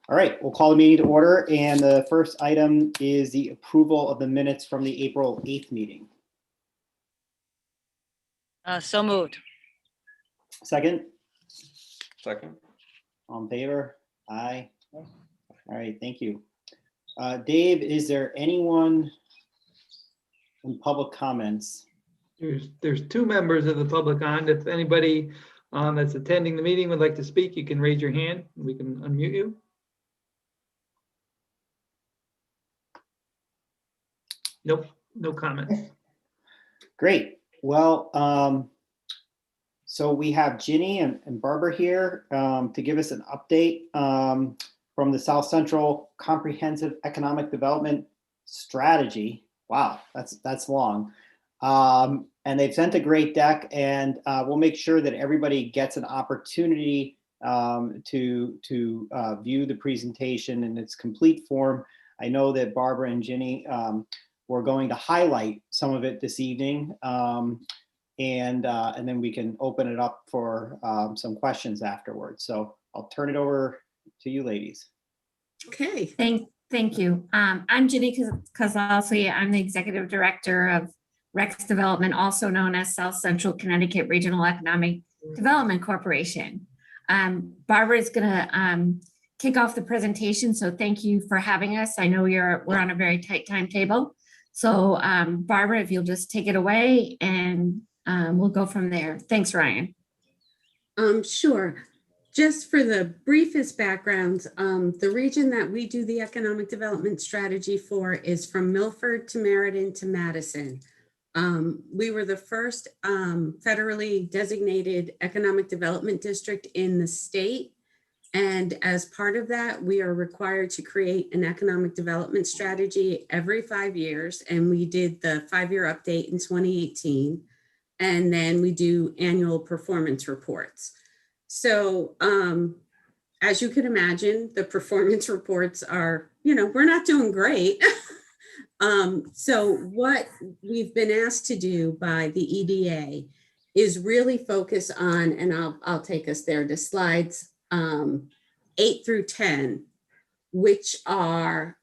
All right, we'll call the meeting to order, and the first item is the approval of the minutes from the April 8th meeting. So moved. Second, Second. all in favor? Aye. All right, thank you. Dave, is there anyone in public comments? There's two members of the public on. If anybody that's attending the meeting would like to speak, you can raise your hand and we can unmute you. Nope, no comments. Great. Well, so we have Ginny and Barbara here to give us an update from the South Central Comprehensive Economic Development Strategy. Wow, that's long. And they've sent a great deck, and we'll make sure that everybody gets an opportunity to view the presentation in its complete form. I know that Barbara and Ginny we're going to highlight some of it this evening, and then we can open it up for some questions afterwards. So I'll turn it over to you ladies. Okay. Thank you. I'm Ginny Kozlowski. I'm the Executive Director of Rex Development, also known as South Central Connecticut Regional Economic Development Corporation. Barbara is going to kick off the presentation, so thank you for having us. I know we're on a very tight timetable. So Barbara, if you'll just take it away, and we'll go from there. Thanks, Ryan. Sure. Just for the briefest backgrounds, the region that we do the economic development strategy for is from Milford to Meriden to Madison. We were the first federally designated economic development district in the state. And as part of that, we are required to create an economic development strategy every 5 years. And we did the 5-year update in 2018. And then we do annual performance reports. So as you can imagine, the performance reports are, we're not doing great. So what we've been asked to do by the EDA is really focus on, and I'll take us there to slides 8 through 10, which are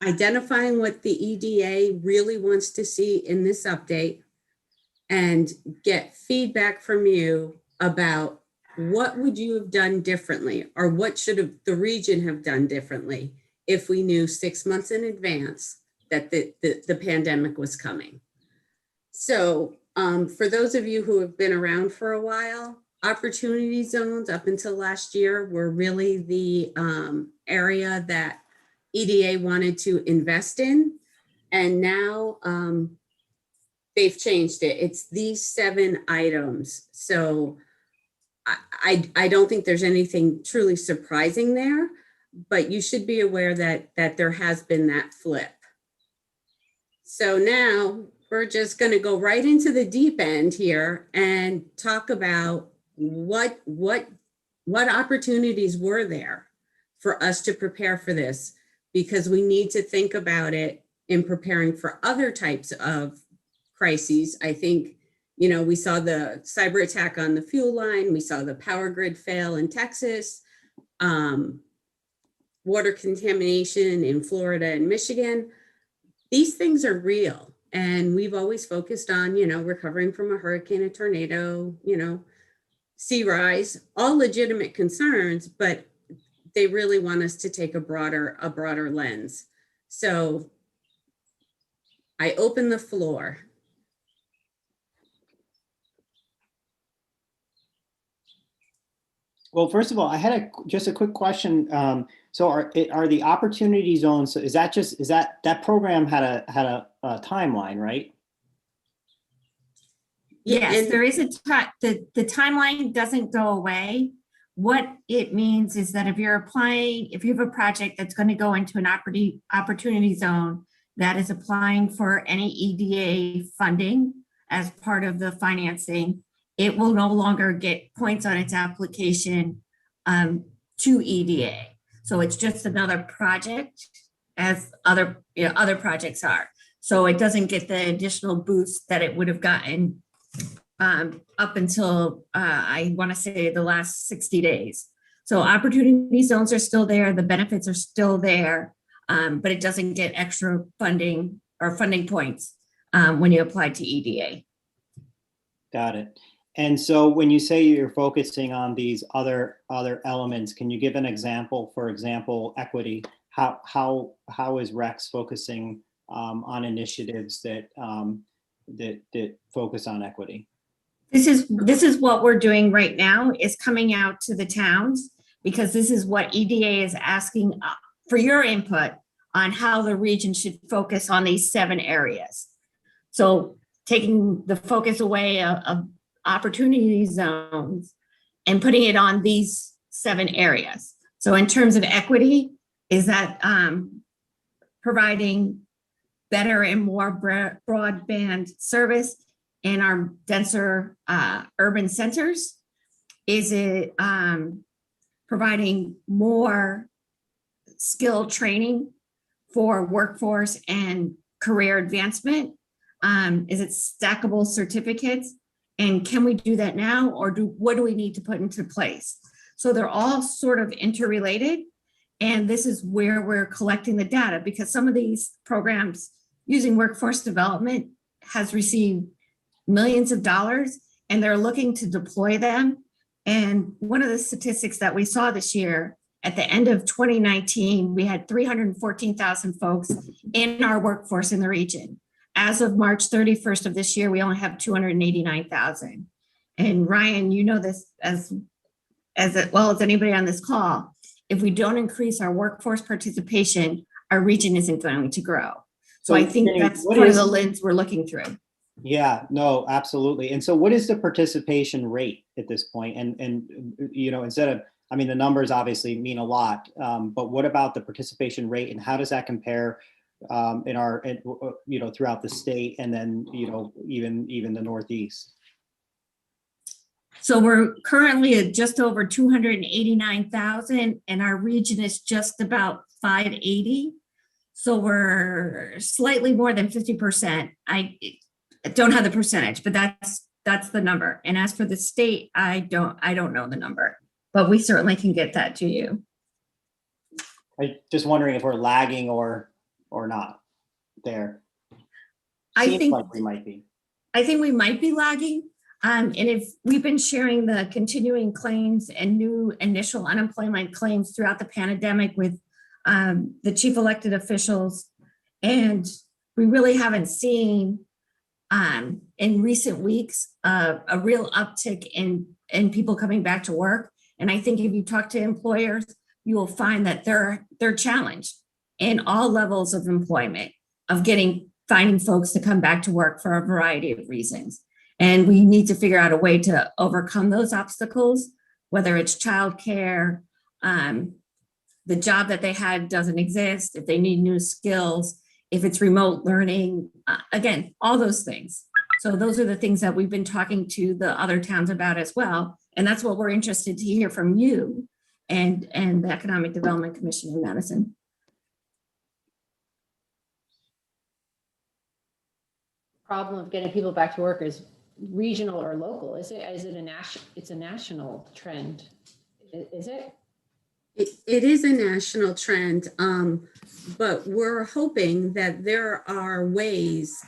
identifying what the EDA really wants to see in this update and get feedback from you about what would you have done differently, or what should the region have done differently if we knew 6 months in advance that the pandemic was coming. So for those of you who have been around for a while, opportunity zones up until last year were really the area that EDA wanted to invest in. And now they've changed it. It's these 7 items. So I don't think there's anything truly surprising there, but you should be aware that there has been that flip. So now we're just going to go right into the deep end here and talk about what opportunities were there for us to prepare for this, because we need to think about it in preparing for other types of crises. I think, we saw the cyber attack on the fuel line. We saw the power grid fail in Texas, water contamination in Florida and Michigan. These things are real. And we've always focused on, recovering from a hurricane, a tornado, sea rise, all legitimate concerns, but they really want us to take a broader lens. So I open the floor. Well, first of all, I had just a quick question. So are the opportunity zones? So is that program had a timeline, right? Yes, there is the timeline doesn't go away. What it means is that if you have a project that's going to go into an opportunity zone that is applying for any EDA funding as part of the financing, it will no longer get points on its application to EDA. So it's just another project as other projects are. So it doesn't get the additional boost that it would have gotten up until I want to say the last 60 days. So opportunity zones are still there, the benefits are still there, but it doesn't get extra funding or funding points when you apply to EDA. Got it. And so when you say you're focusing on these other elements, can you give an example? For example, equity. How is Rex focusing on initiatives that that focus on equity? This is what we're doing right now, is coming out to the towns, because this is what EDA is asking for your input on how the region should focus on these 7 areas. So taking the focus away of opportunity zones and putting it on these 7 areas. So in terms of equity, is that providing better and more broadband service in our denser urban centers? Is it providing more skill training for workforce and career advancement? Is it stackable certificates? And can we do that now, or what do we need to put into place? So they're all sort of interrelated. And this is where we're collecting the data, because some of these programs using workforce development has received millions of dollars, and they're looking to deploy them. And one of the statistics that we saw this year, at the end of 2019, we had 314,000 folks in our workforce in the region. As of March 31st of this year, we only have 289,000. And Ryan, you know this as well as anybody on this call, if we don't increase our workforce participation, our region isn't going to grow. So I think that's part of the lens we're looking through. Yeah, no, absolutely. And so what is the participation rate at this point? And you know, instead of, I mean, the numbers obviously mean a lot, but what about the participation rate, and how does that compare in our, you know, throughout the state, and then, you know, even the Northeast? So we're currently at just over 289,000, and our region is just about 580. So we're slightly more than 50%. I don't have the percentage, but that's the number. And as for the state, I don't know the number, but we certainly can get that to you. I'm just wondering if we're lagging or not there. I think like we might be. I think we might be lagging. And if we've been sharing the continuing claims and new initial unemployment claims throughout the pandemic with the chief elected officials, and we really haven't seen in recent weeks a real uptick in people coming back to work. And I think if you talk to employers, you will find that they're challenged in all levels of employment of finding folks to come back to work for a variety of reasons. And we need to figure out a way to overcome those obstacles, whether it's childcare, the job that they had doesn't exist, if they need new skills, if it's remote learning, again, all those things. So those are the things that we've been talking to the other towns about as well. And that's what we're interested to hear from you and the Economic Development Commission in Madison. Problem of getting people back to work is regional or local. Is it a national? It's a national trend. Is it? It is a national trend, but we're hoping that there are ways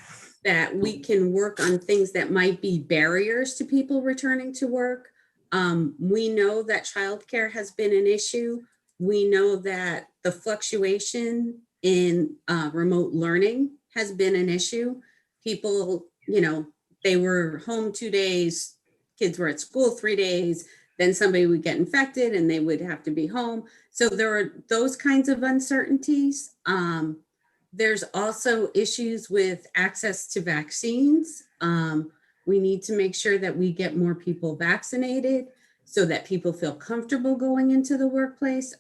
that we can work on things that might be barriers to people returning to work. We know that childcare has been an issue. We know that the fluctuation in remote learning has been an issue. People, you know, they were home 2 days, kids were at school 3 days, then somebody would get infected and they would have to be home. So there are those kinds of uncertainties. There's also issues with access to vaccines. We need to make sure that we get more people vaccinated so that people feel comfortable going into the workplace.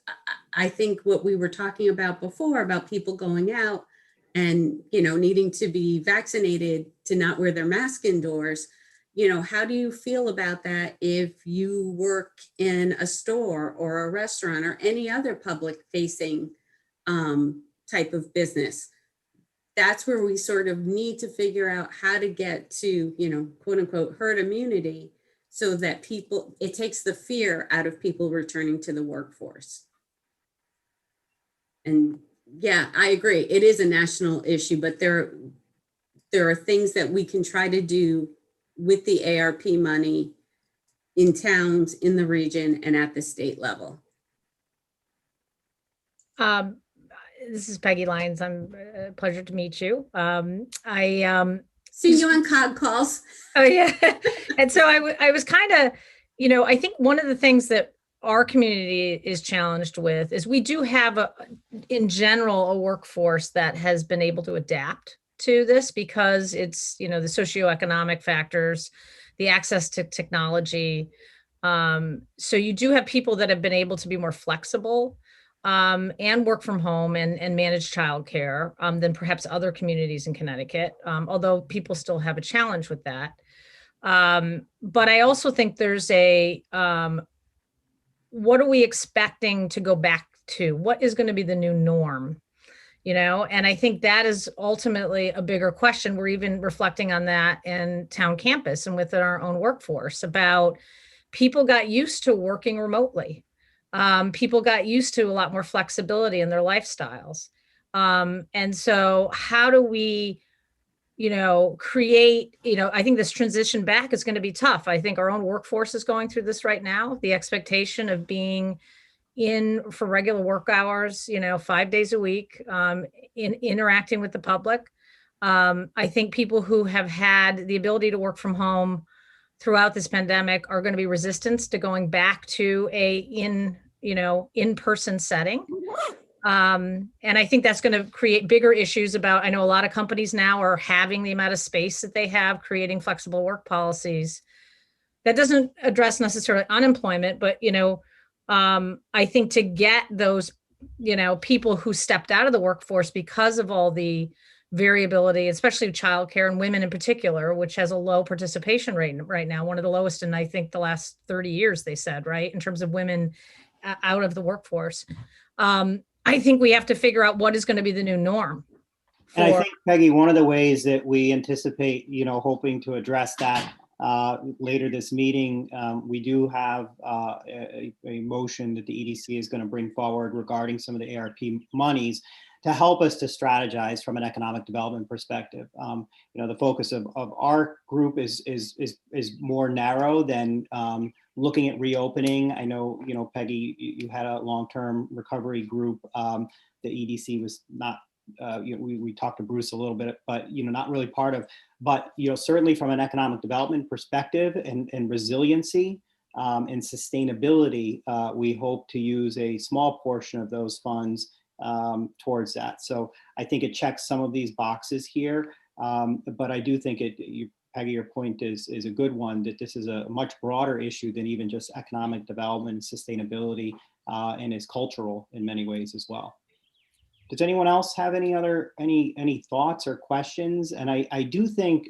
I think what we were talking about before about people going out and, you know, needing to be vaccinated to not wear their mask indoors, you know, how do you feel about that if you work in a store or a restaurant or any other public facing type of business? That's where we sort of need to figure out how to get to, you know, quote unquote, herd immunity, so that people, it takes the fear out of people returning to the workforce. And yeah, I agree. It is a national issue, but there are things that we can try to do with the ARP money in towns, in the region, and at the state level. This is Peggy Lyons. A pleasure to meet you. See you on COG calls. Oh yeah. And so I was kind of, I think one of the things that our community is challenged with is we do have in general, a workforce that has been able to adapt to this because it's, the socioeconomic factors, the access to technology. So you do have people that have been able to be more flexible and work from home and manage childcare than perhaps other communities in Connecticut, although people still have a challenge with that. But I also think there's what are we expecting to go back to? What is going to be the new norm? And I think that is ultimately a bigger question. We're even reflecting on that in town campus and within our own workforce about people got used to working remotely. People got used to a lot more flexibility in their lifestyles. And so how do we, create, I think this transition back is going to be tough. I think our own workforce is going through this right now. The expectation of being in for regular work hours, 5 days a week, in interacting with the public. I think people who have had the ability to work from home throughout this pandemic are going to be resistant to going back to a in-person setting. And I think that's going to create bigger issues I know a lot of companies now are having the amount of space that they have, creating flexible work policies. That doesn't address necessarily unemployment, but, I think to get those, people who stepped out of the workforce because of all the variability, especially childcare and women in particular, which has a low participation rate right now, one of the lowest in, I think, the last 30 years, they said, right, in terms of women out of the workforce. I think we have to figure out what is going to be the new norm. And I think, Peggy, one of the ways that we anticipate, hoping to address that later this meeting, we do have a motion that the EDC is going to bring forward regarding some of the ARP monies to help us to strategize from an economic development perspective. The focus of our group is more narrow than looking at reopening. I know, Peggy, you had a long-term recovery group. The EDC was not, we talked to Bruce a little bit, but, not really part of, but, certainly from an economic development perspective and resiliency and sustainability, we hope to use a small portion of those funds towards that. So I think it checks some of these boxes here, but I do think Peggy, your point is a good one, that this is a much broader issue than even just economic development and sustainability, and is cultural in many ways as well. Does anyone else have any thoughts or questions? And I do think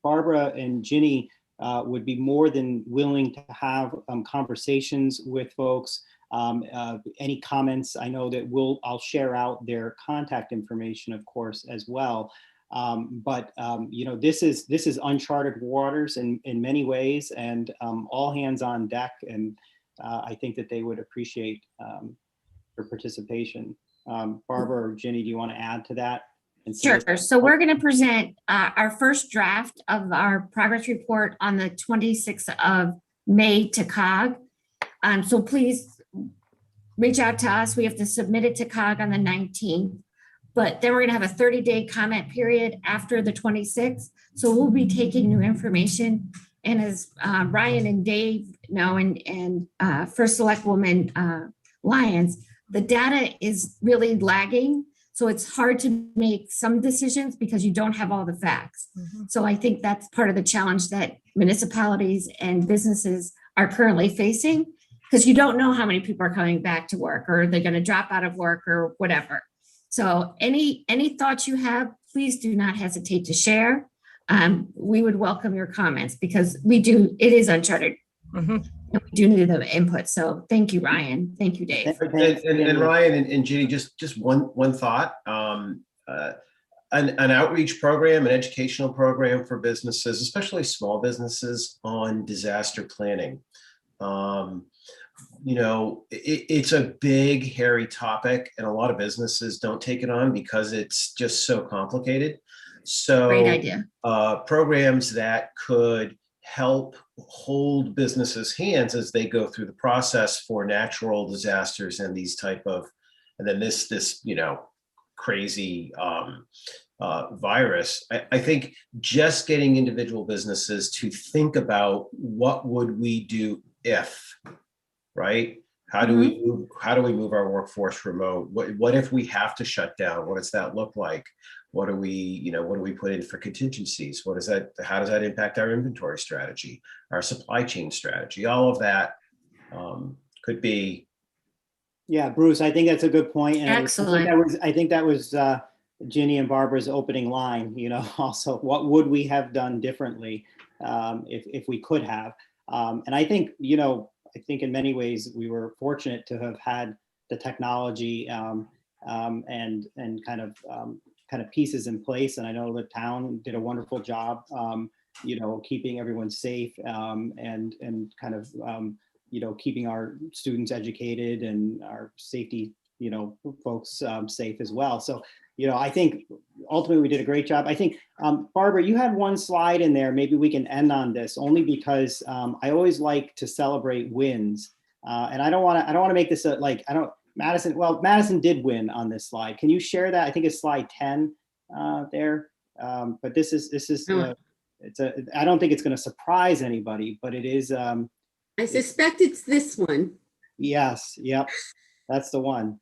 Barbara and Ginny would be more than willing to have conversations with folks. Any comments? I know that I'll share out their contact information, of course, as well. But this is uncharted waters in many ways, and all hands on deck. And I think that they would appreciate your participation. Barbara or Ginny, do you want to add to that? Sure. So we're going to present our first draft of our progress report on the 26th of May to COG. So please reach out to us. We have to submit it to COG on the 19th, but then we're going to have a 30-day comment period after the 26th. So we'll be taking new information. And as Ryan and Dave know, and First Select Woman Lyons, the data is really lagging. So it's hard to make some decisions because you don't have all the facts. Mm-hmm. So I think that's part of the challenge that municipalities and businesses are currently facing, because you don't know how many people are coming back to work, or they're going to drop out of work or whatever. So any thoughts you have, please do not hesitate to share. We would welcome your comments because it is uncharted. Mm-hmm. And we do need the input. So thank you, Ryan. Thank you, Dave. And Ryan and Ginny, just one thought. an outreach program, an educational program for businesses, especially small businesses, on disaster planning. You know, it's a big, hairy topic, and a lot of businesses don't take it on because it's just so complicated. So, Great idea. programs that could help hold businesses' hands as they go through the process for natural disasters and these type of, and then this you know, crazy virus. I think just getting individual businesses to think about what would we do if, right? How do we move our workforce remote? What if we have to shut down? What does that look like? What do we put in for contingencies? How does that impact our inventory strategy, our supply chain strategy? All of that could be. Yeah, Bruce, I think that's a good point. And Excellent. I think that was Ginny and Barbara's opening line, you know, also, what would we have done differently if we could have? And I think, you know, I think in many ways we were fortunate to have had the technology and kind of pieces in place. And I know the town did a wonderful job, you know, keeping everyone safe and kind of, you know, keeping our students educated and our safety, you know, folks safe as well. So, you know, I think ultimately we did a great job. I think, Barbara, you had one slide in there. Maybe we can end on this only because I always like to celebrate wins. And I don't want to make this Madison did win on this slide. Can you share that? I think it's slide 10 there. But this is I don't think it's going to surprise anybody, but it is. I suspect it's this one. Yes. Yep. That's the one.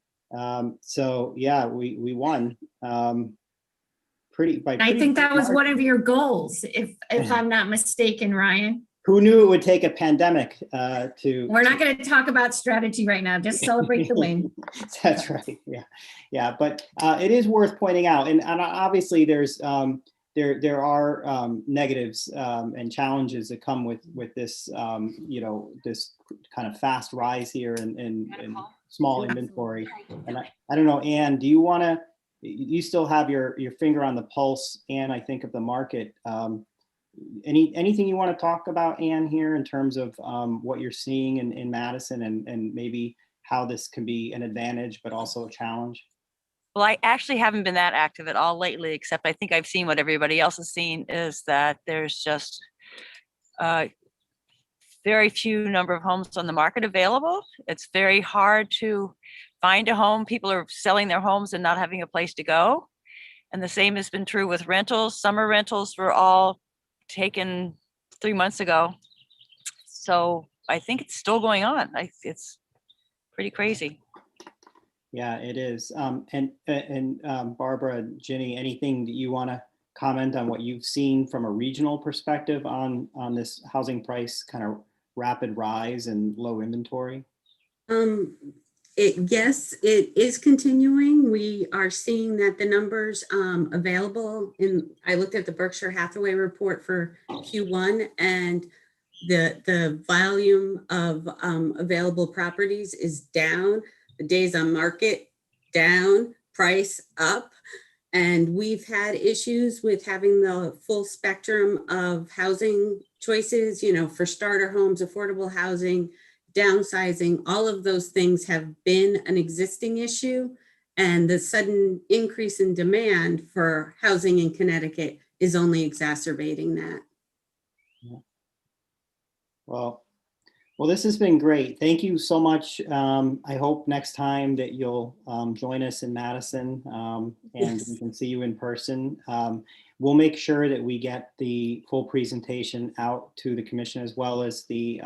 So yeah, we won. I think that was one of your goals, if I'm not mistaken, Ryan. Who knew it would take a pandemic to? We're not going to talk about strategy right now. Just celebrate the win. That's right. Yeah. But it is worth pointing out, and obviously there's there are negatives and challenges that come with this you know, this kind of fast rise here in small inventory. And I don't know, Anne, do you want to? You still have your finger on the pulse, Anne, I think, of the market. Anything you want to talk about, Anne, here in terms of what you're seeing in Madison and maybe how this can be an advantage, but also a challenge? Well, I actually haven't been that active at all lately, except I think I've seen what everybody else has seen, is that there's just very few number of homes on the market available. It's very hard to find a home. People are selling their homes and not having a place to go. And the same has been true with rentals. Summer rentals were all taken 3 months ago. So I think it's still going on. It's pretty crazy. Yeah, it is. And Barbara, Ginny, anything that you want to comment on what you've seen from a regional perspective on this housing price kind of rapid rise and low inventory? Yes, it is continuing. We are seeing that the numbers available I looked at the Berkshire Hathaway report for Q1, and the volume of available properties is down. The days on market down, price up. And we've had issues with having the full spectrum of housing choices, you know, for starter homes, affordable housing, downsizing. All of those things have been an existing issue. And the sudden increase in demand for housing in Connecticut is only exacerbating that. Well, this has been great. Thank you so much. I hope next time that you'll join us in Madison and Yes. we can see you in person. We'll make sure that we get the full presentation out to the commission as well as the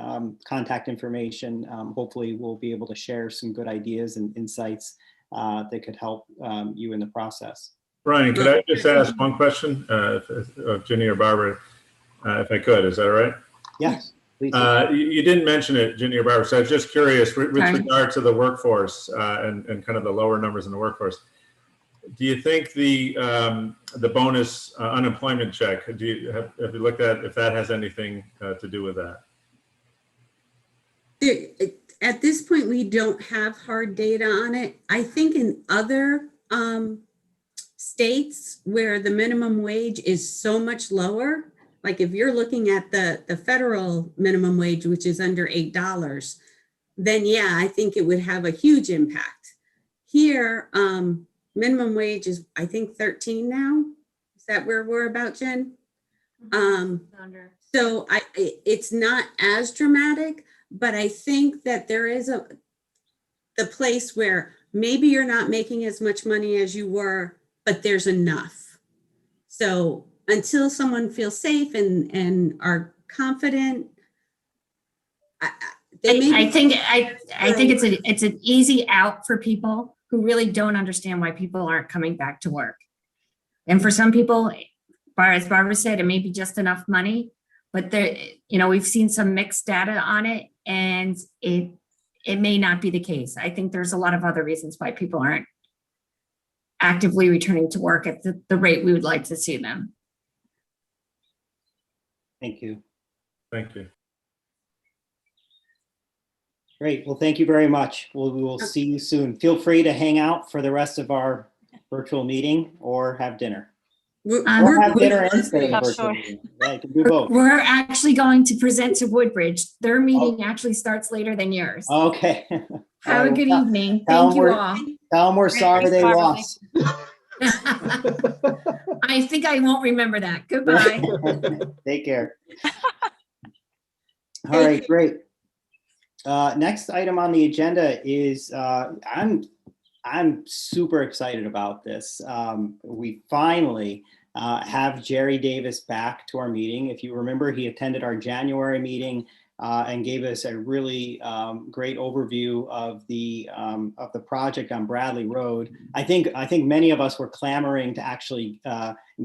contact information. Hopefully we'll be able to share some good ideas and insights that could help you in the process. Ryan, could I just ask one question of Ginny or Barbara, if I could? Is that all right? Yes. You didn't mention it, Ginny or Barbara, so I was just curious with regard to the workforce and kind of the lower numbers in the workforce. Do you think the bonus unemployment check, have you looked at if that has anything to do with that? At this point, we don't have hard data on it. I think in other states where the minimum wage is so much lower, like if you're looking at the federal minimum wage, which is under $8, then yeah, I think it would have a huge impact. Here, minimum wage is, I think, 13 now. Is that where we're about, Jen? So it's not as dramatic, but I think that there is the place where maybe you're not making as much money as you were, but there's enough. So until someone feels safe and are confident, I think it's an easy out for people who really don't understand why people aren't coming back to work. And for some people, as Barbara said, it may be just enough money, but there, we've seen some mixed data on it, and it may not be the case. I think there's a lot of other reasons why people aren't actively returning to work at the rate we would like to see them. Thank you. Thank you. Great. Well, thank you very much. We will see you soon. Feel free to hang out for the rest of our virtual meeting or have dinner. Or have dinner instead of the virtual meeting. Yeah, you can do both. We're actually going to present to Woodbridge. Their meeting actually starts later than yours. Okay. Have a good evening. Thank you all. Tell them we're sorry they lost. I think I won't remember that. Goodbye. Take care. All right, great. Next item on the agenda is I'm super excited about this. We finally have Jerry Davis back to our meeting. If you remember, he attended our January meeting and gave us a really great overview of the project on Bradley Road. I think many of us were clamoring to actually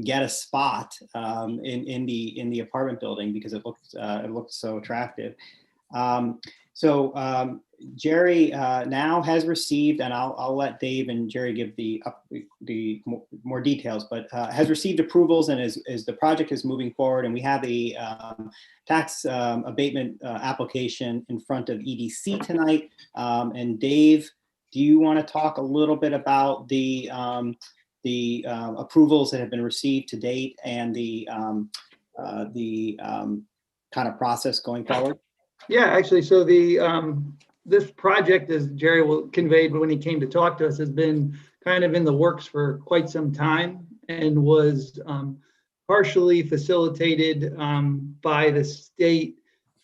get a spot in the apartment building because it looked so attractive. Jerry now has received, and I'll let Dave and Jerry give the more details, but has received approvals and as the project is moving forward, and we have a tax abatement application in front of EDC tonight. And Dave, do you want to talk a little bit about the approvals that have been received to date and the kind of process going forward? Yeah, actually, so this project, as Jerry conveyed when he came to talk to us, has been kind of in the works for quite some time and was partially facilitated by the state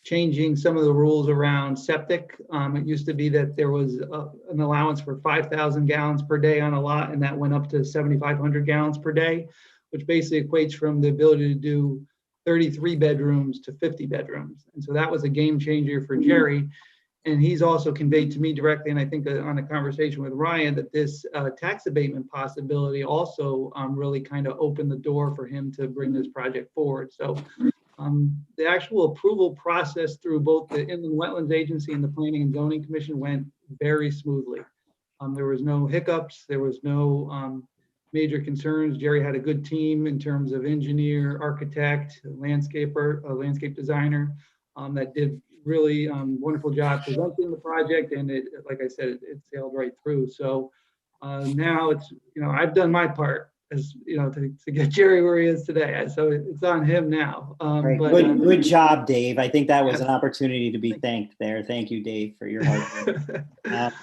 changing some of the rules around septic. It used to be that there was an allowance for 5,000 gallons per day on a lot, and that went up to 7,500 gallons per day, which basically equates from the ability to do 33 bedrooms to 50 bedrooms. And so that was a game changer for Jerry. And he's also conveyed to me directly, and I think on a conversation with Ryan, that this tax abatement possibility also really kind of opened the door for him to bring this project forward. So the actual approval process through both the Inland Wetlands Agency and the Planning and Zoning Commission went very smoothly. There was no hiccups. There was no major concerns. Jerry had a good team in terms of engineer, architect, landscaper, landscape designer that did really wonderful job presenting the project, and it, like I said, it sailed right through. So now it's, I've done my part as to get Jerry where he is today. So it's on him now. Right. Good job, Dave. I think that was an opportunity to be thanked there. Thank you, Dave, for your hard work.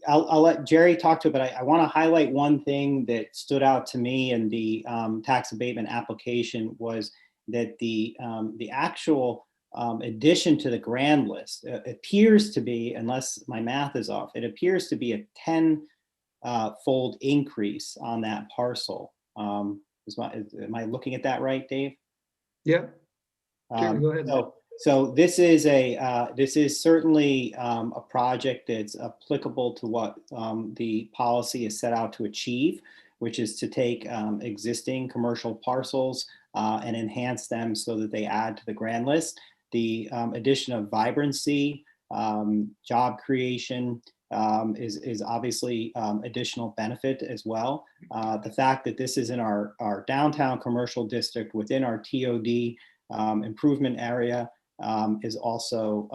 I'll let Jerry talk to it, but I want to highlight one thing that stood out to me in the tax abatement application was that the actual addition to the grand list appears to be, unless my math is off, it appears to be a 10-fold increase on that parcel. Am I looking at that right, Dave? Yeah. Sure, go ahead. So this is certainly a project that's applicable to what the policy is set out to achieve, which is to take existing commercial parcels and enhance them so that they add to the grand list. The addition of vibrancy, job creation is obviously additional benefit as well. The fact that this is in our downtown commercial district within our TOD improvement area is also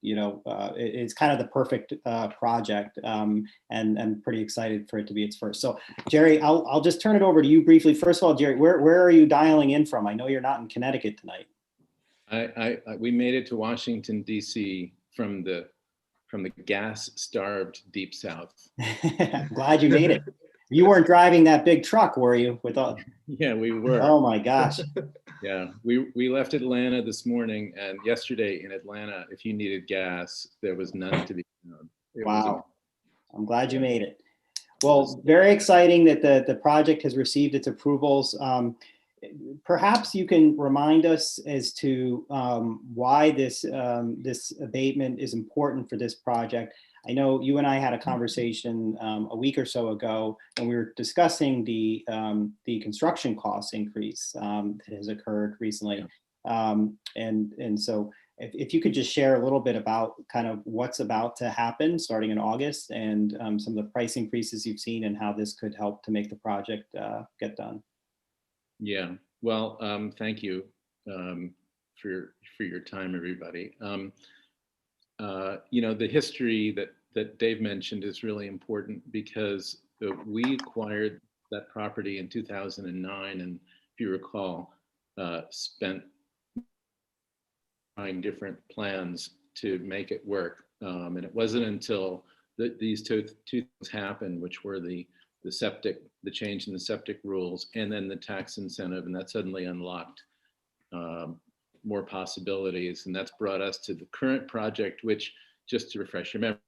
it's kind of the perfect project, and I'm pretty excited for it to be its first. So Jerry, I'll just turn it over to you briefly. First of all, Jerry, where are you dialing in from? I know you're not in Connecticut tonight. We made it to Washington, D.C. from the gas-starved Deep South. I'm glad you made it. You weren't driving that big truck, were you? With all... Yeah, we were. Oh my gosh. Yeah, we left Atlanta this morning, and yesterday in Atlanta, if you needed gas, there was none to be found. Wow. I'm glad you made it. Well, very exciting that the project has received its approvals. Perhaps you can remind us as to why this abatement is important for this project. I know you and I had a conversation a week or so ago, and we were discussing the construction cost increase that has occurred recently. And so if you could just share a little bit about kind of what's about to happen starting in August, and some of the price increases you've seen and how this could help to make the project get done. Yeah, well, thank you for your time, everybody. The history that Dave mentioned is really important, because we acquired that property in 2009, and if you recall, spent trying different plans to make it work. And it wasn't until these two things happened, which were the change in the septic rules, and then the tax incentive, and that suddenly unlocked more possibilities. And that's brought us to the current project, which, just to refresh your memory,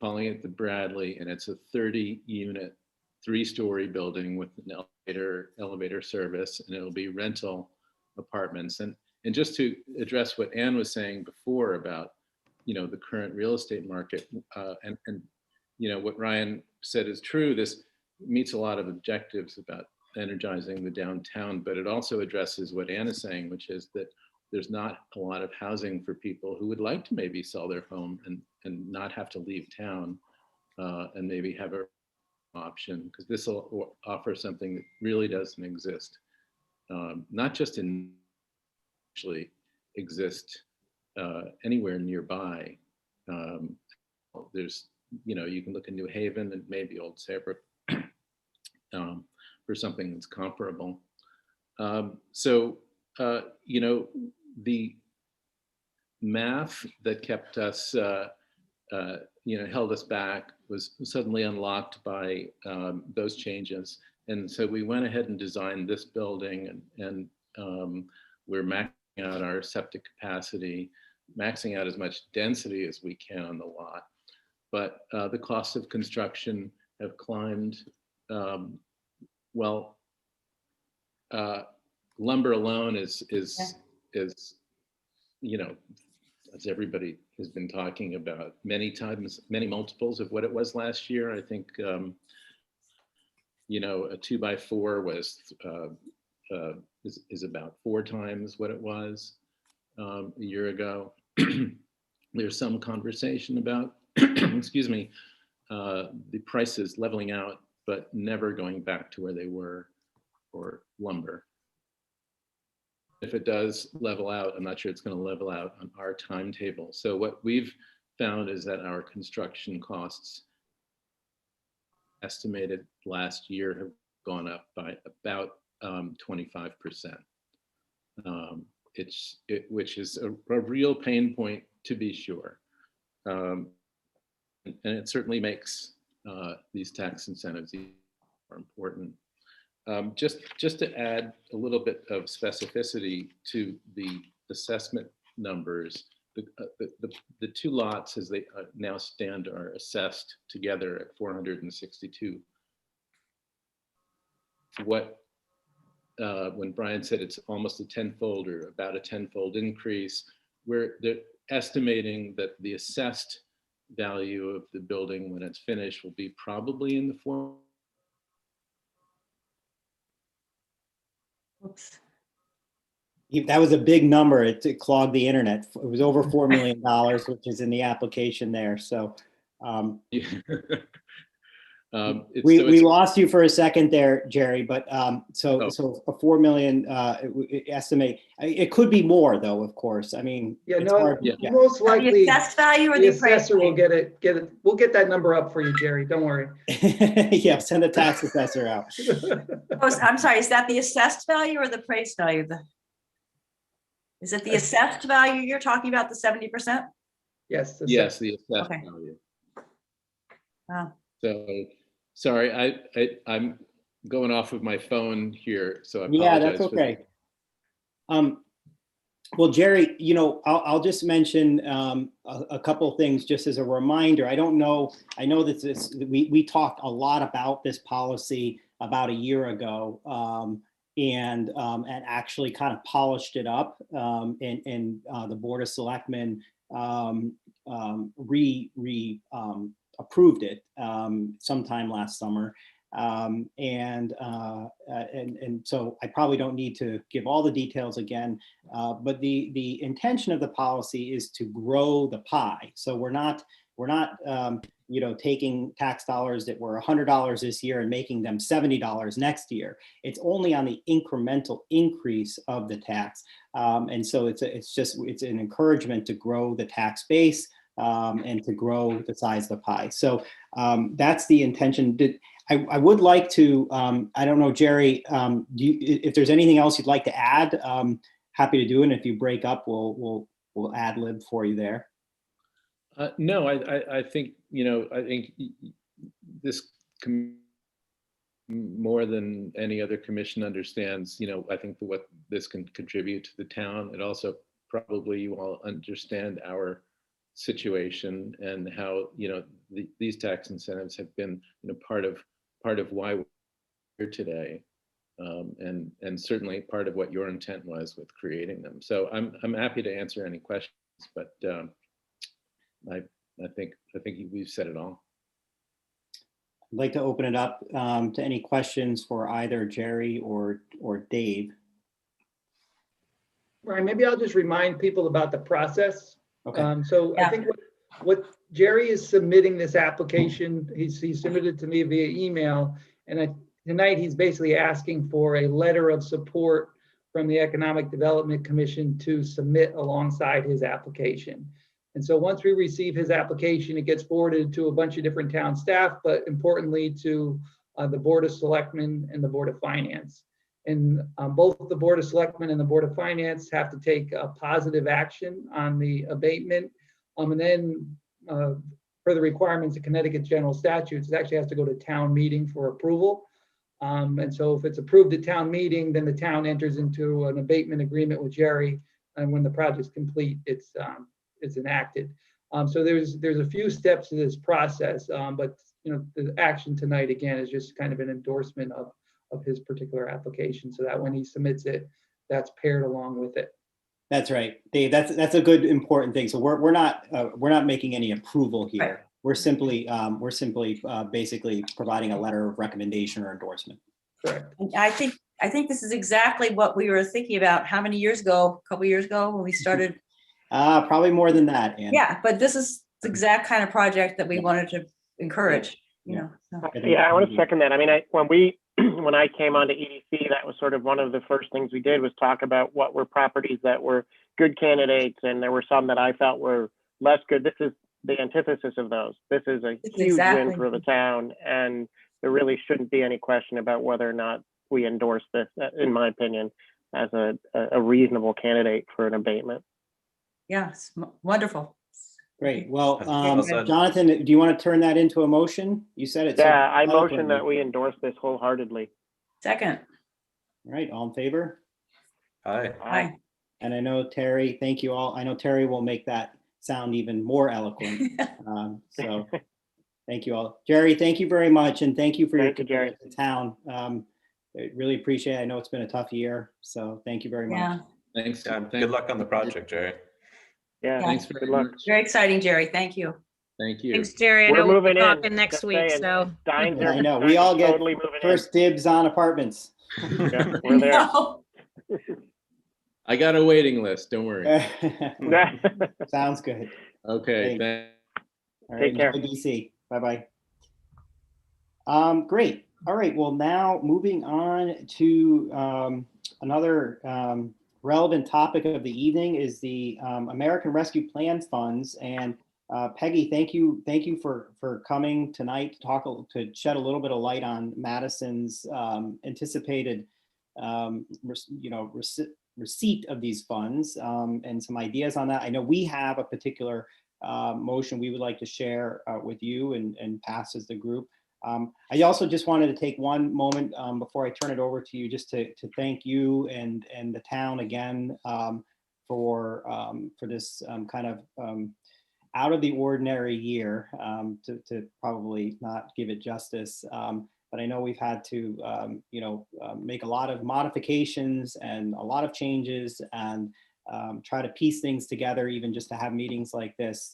calling it the Bradley, and it's a 30-unit, 3-story building with an elevator service, and it'll be rental apartments. And just to address what Ann was saying before about, the current real estate market, and what Ryan said is true. This meets a lot of objectives about energizing the downtown, but it also addresses what Ann is saying, which is that there's not a lot of housing for people who would like to maybe sell their home and not have to leave town, and maybe have an option, because this will offer something that really doesn't exist, not just actually exist anywhere nearby. There's, you can look in New Haven and maybe Old Saybrook for something that's comparable. The math that kept us, held us back, was suddenly unlocked by those changes. And so we went ahead and designed this building, and we're maxing out our septic capacity, maxing out as much density as we can on the lot. But the costs of construction have climbed. Lumber alone is as everybody has been talking about many times, many multiples of what it was last year. I think, a 2x4 is about 4 times what it was a year ago. There's some conversation about, excuse me, the prices leveling out, but never going back to where they were for lumber. If it does level out, I'm not sure it's going to level out on our timetable. So what we've found is that our construction costs estimated last year have gone up by about 25%. Which is a real pain point, to be sure. And it certainly makes these tax incentives more important. Just to add a little bit of specificity to the assessment numbers, the 2 lots as they now stand are assessed together at 462. When Brian said it's almost a 10-fold or about a 10-fold increase, they're estimating that the assessed value of the building when it's finished will be probably in the 4. Oops. That was a big number. It clogged the internet. It was over $4 million, which is in the application there. So, We lost you for a second there, Jerry, but so a 4 million estimate. It could be more though, of course. I mean, Yeah, it's no, hard. most likely The assessed value or the the appraised assessor will value? get it. We'll get that number up for you, Jerry. Don't worry. Yeah, send a tax assessor out. Oh, I'm sorry, is that the assessed value or the appraised value? Is it the assessed value you're talking about, the 70%? Yes. Yes, the assessed Okay. value. Wow. So, sorry, I'm going off of my phone here, so I Yeah, apologize. that's okay. Well, Jerry, you know, I'll just mention a couple of things just as a reminder. I don't know. I know that we talked a lot about this policy about a year ago, and actually kind of polished it up, and the Board of Selectmen approved it sometime last summer. And so I probably don't need to give all the details again, but the intention of the policy is to grow the pie. So we're not you know, taking tax dollars that were $100 this year and making them $70 next year. It's only on the incremental increase of the tax, and so it's an encouragement to grow the tax base, and to grow the size of the pie. So that's the intention. I would like to, I don't know, Jerry, if there's anything else you'd like to add, happy to do it. And if you break up, we'll ad lib for you there. No, I think, you know, I think this more than any other commission understands, you know, I think what this can contribute to the town. It also probably you all understand our situation and how, you know, these tax incentives have been, you know, part of why we're here today, and certainly part of what your intent was with creating them. So I'm happy to answer any questions, but I think we've said it all. I'd like to open it up to any questions for either Jerry or Dave. Right, maybe I'll just remind people about the process. Okay. So I think what Jerry is submitting this application, he submitted to me via email, and tonight he's basically asking for a letter of support from the Economic Development Commission to submit alongside his application. And so once we receive his application, it gets forwarded to a bunch of different town staff, but importantly to the Board of Selectmen and the Board of Finance. And both the Board of Selectmen and the Board of Finance have to take a positive action on the abatement. And then for the requirements of Connecticut general statutes, it actually has to go to town meeting for approval. And so if it's approved at town meeting, then the town enters into an abatement agreement with Jerry. And when the project's complete, it's enacted. So there's a few steps to this process, but you know, the action tonight again is just kind of an endorsement of his particular application, so that when he submits it, that's paired along with it. That's right, Dave. That's a good important thing. So we're not making any approval here. Right. We're simply basically providing a letter of recommendation or endorsement. Correct. And I think this is exactly what we were thinking about how many years ago, a couple years ago when we started. Probably more than that. Ann. Yeah, but this is the exact kind of project that we wanted to encourage, you know. So. Yeah, I want to second that. I mean, when I came onto EDC, that was sort of one of the first things we did was talk about what were properties that were good candidates, and there were some that I felt were less good. This is the antithesis of those. This is a huge win for the town, and there really shouldn't be any question about whether or not we endorse this, in my opinion, as a reasonable candidate for an abatement. Yes, wonderful. Great. Well, Jonathan, do you want to turn that into a motion? You said it. Yeah, I motion that we endorse this wholeheartedly. Second. All right, all in favor? Aye. Aye. And I know Terry, thank you all. I know Terry will make that sound even more eloquent. So thank you all. Jerry, thank you very much. And thank you for your commitment to town. I really appreciate it. I know it's been a tough year. So thank you very much. Yeah. Thanks. Good luck on the project, Jerry. Yeah, thanks very much. Very exciting, Jerry. Thank you. Thank you. Thanks, Jerry. I know we'll be talking next week, so. I know, we all get totally first dibs on apartments. Yeah, we're there. I got a waiting list, don't worry. Sounds good. Okay, thanks. All right, Take care. enjoy DC. Bye-bye. Great. All right. Well, now moving on to another relevant topic of the evening is the American Rescue Plan funds. And Peggy, thank you for coming tonight to talk to shed a little bit of light on Madison's anticipated receipt of these funds and some ideas on that. I know we have a particular motion we would like to share with you and pass as the group. I also just wanted to take one moment before I turn it over to you, just to thank you and the town again for this kind of out of the ordinary year, to probably not give it justice. But I know we've had to make a lot of modifications and a lot of changes and try to piece things together, even just to have meetings like this.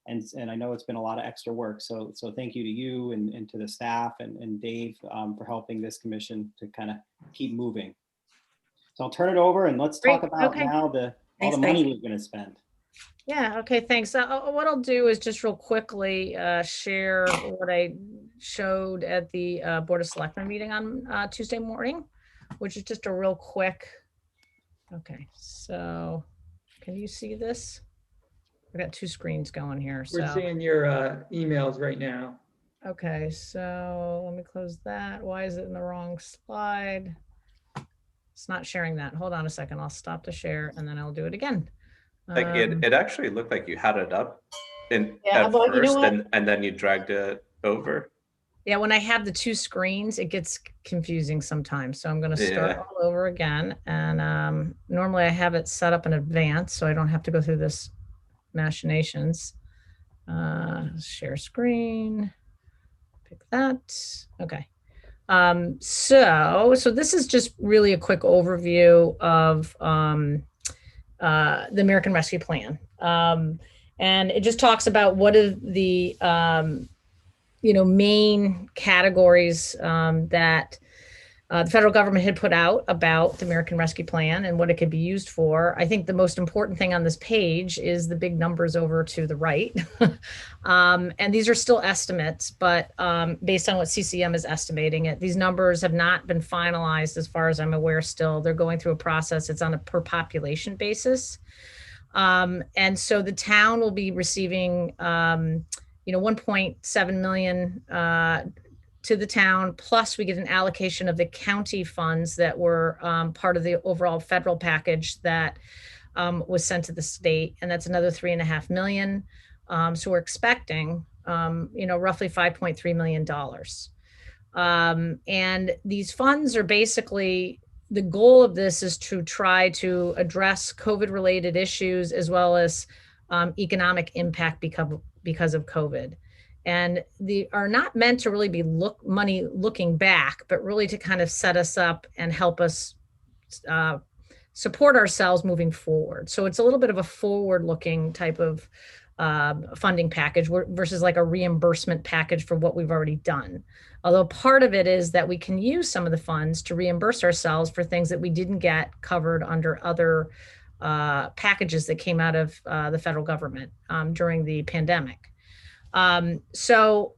And I know it's been a lot of extra work. So thank you to you and to the staff and Dave for helping this commission to kind of keep moving. So I'll turn it over and let's talk Great. about Okay. now all the Thanks, money Mike. we're going to spend. Yeah, okay, thanks. What I'll do is just real quickly share what I showed at the Board of Selectmen meeting on Tuesday morning, which is just a real quick. Okay, so can you see this? I've got two screens going here. We're So seeing your emails right now. okay, so let me close that. Why is it in the wrong slide? It's not sharing that. Hold on a second. I'll stop the share and then I'll do it again. Like it actually looked like you had it up Yeah, at well, you know first, what? and then you dragged it over. Yeah, when I have the two screens, it gets confusing sometimes. So I'm going to start Yeah. all over again. And normally I have it set up in advance, so I don't have to go through this machinations. Share screen, pick that. Okay. So this is just really a quick overview of the American Rescue Plan. And it just talks about what are the main categories that the federal government had put out about the American Rescue Plan and what it could be used for. I think the most important thing on this page is the big numbers over to the right. And these are still estimates, but based on what CCM is estimating it, these numbers have not been finalized as far as I'm aware still. They're going through a process. It's on a per population basis. And so the town will be receiving 1.7 million to the town, plus we get an allocation of the county funds that were part of the overall federal package that was sent to the state, and that's another 3.5 million. So we're expecting roughly $5.3 million. And these funds are basically, the goal of this is to try to address COVID related issues as well as economic impact because of COVID. And they are not meant to really be money looking back, but really to kind of set us up and help us support ourselves moving forward. So it's a little bit of a forward looking type of funding package versus like a reimbursement package for what we've already done. Although part of it is that we can use some of the funds to reimburse ourselves for things that we didn't get covered under other packages that came out of the federal government during the pandemic. So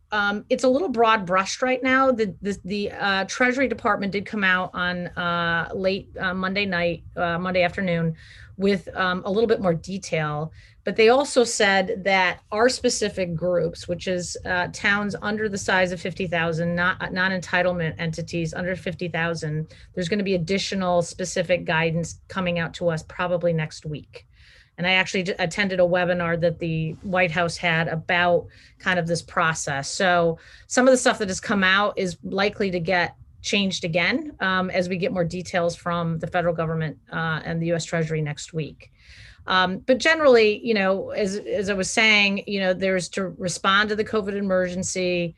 it's a little broad brushed right now. The Treasury Department did come out on late Monday afternoon with a little bit more detail. But they also said that our specific groups, which is towns under the size of 50,000, non-entitlement entities under 50,000, there's going to be additional specific guidance coming out to us probably next week. And I actually attended a webinar that the White House had about kind of this process. So some of the stuff that has come out is likely to get changed again as we get more details from the federal government and the US Treasury next week. But generally, as I was saying, there's to respond to the COVID emergency.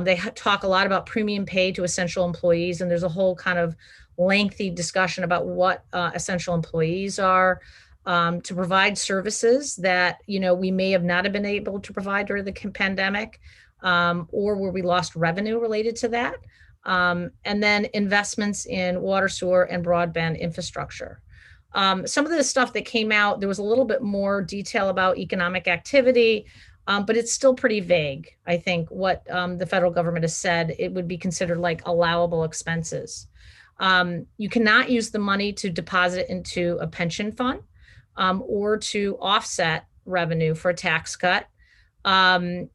They talk a lot about premium pay to essential employees, and there's a whole kind of lengthy discussion about what essential employees are. To provide services that we may have not have been able to provide during the pandemic, or where we lost revenue related to that, and then investments in water, sewer, and broadband infrastructure. Some of the stuff that came out, there was a little bit more detail about economic activity. But it's still pretty vague. I think what the federal government has said, it would be considered like allowable expenses. You cannot use the money to deposit into a pension fund or to offset revenue for a tax cut. You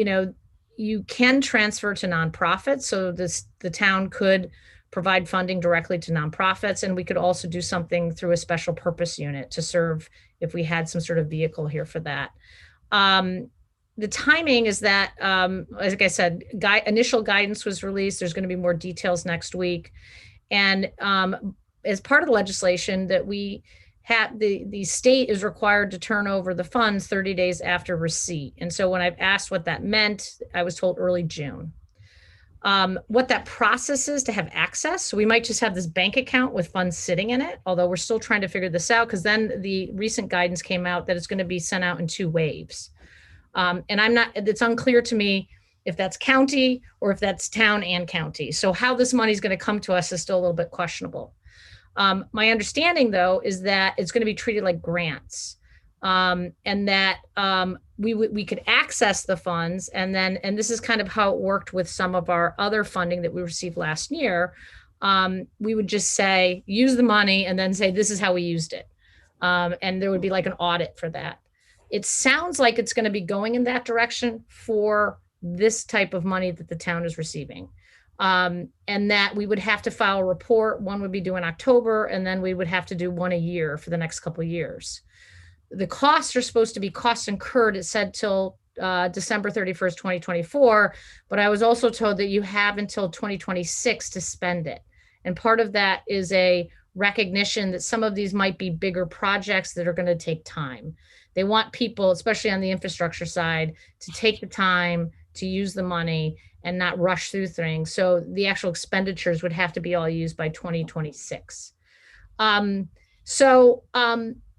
know, you can transfer to nonprofits. So the town could provide funding directly to nonprofits. And we could also do something through a special purpose unit to serve if we had some sort of vehicle here for that. The timing is that, like I said, initial guidance was released. There's going to be more details next week. And as part of the legislation that we have, the state is required to turn over the funds 30 days after receipt. And so when I've asked what that meant, I was told early June. What that process is to have access. So we might just have this bank account with funds sitting in it, although we're still trying to figure this out, because then the recent guidance came out that it's going to be sent out in 2 waves. And it's unclear to me if that's county or if that's town and county. So how this money is going to come to us is still a little bit questionable. My understanding, though, is that it's going to be treated like grants, and that we could access the funds, and this is kind of how it worked with some of our other funding that we received last year. We would just say, use the money, and then say, this is how we used it. And there would be like an audit for that. It sounds like it's going to be going in that direction for this type of money that the town is receiving. And that we would have to file a report. One would be due in October, and then we would have to do one a year for the next couple of years. The costs are supposed to be costs incurred, it said, till December 31st, 2024. But I was also told that you have until 2026 to spend it. And part of that is a recognition that some of these might be bigger projects that are going to take time. They want people, especially on the infrastructure side, to take the time to use the money and not rush through things. So the actual expenditures would have to be all used by 2026.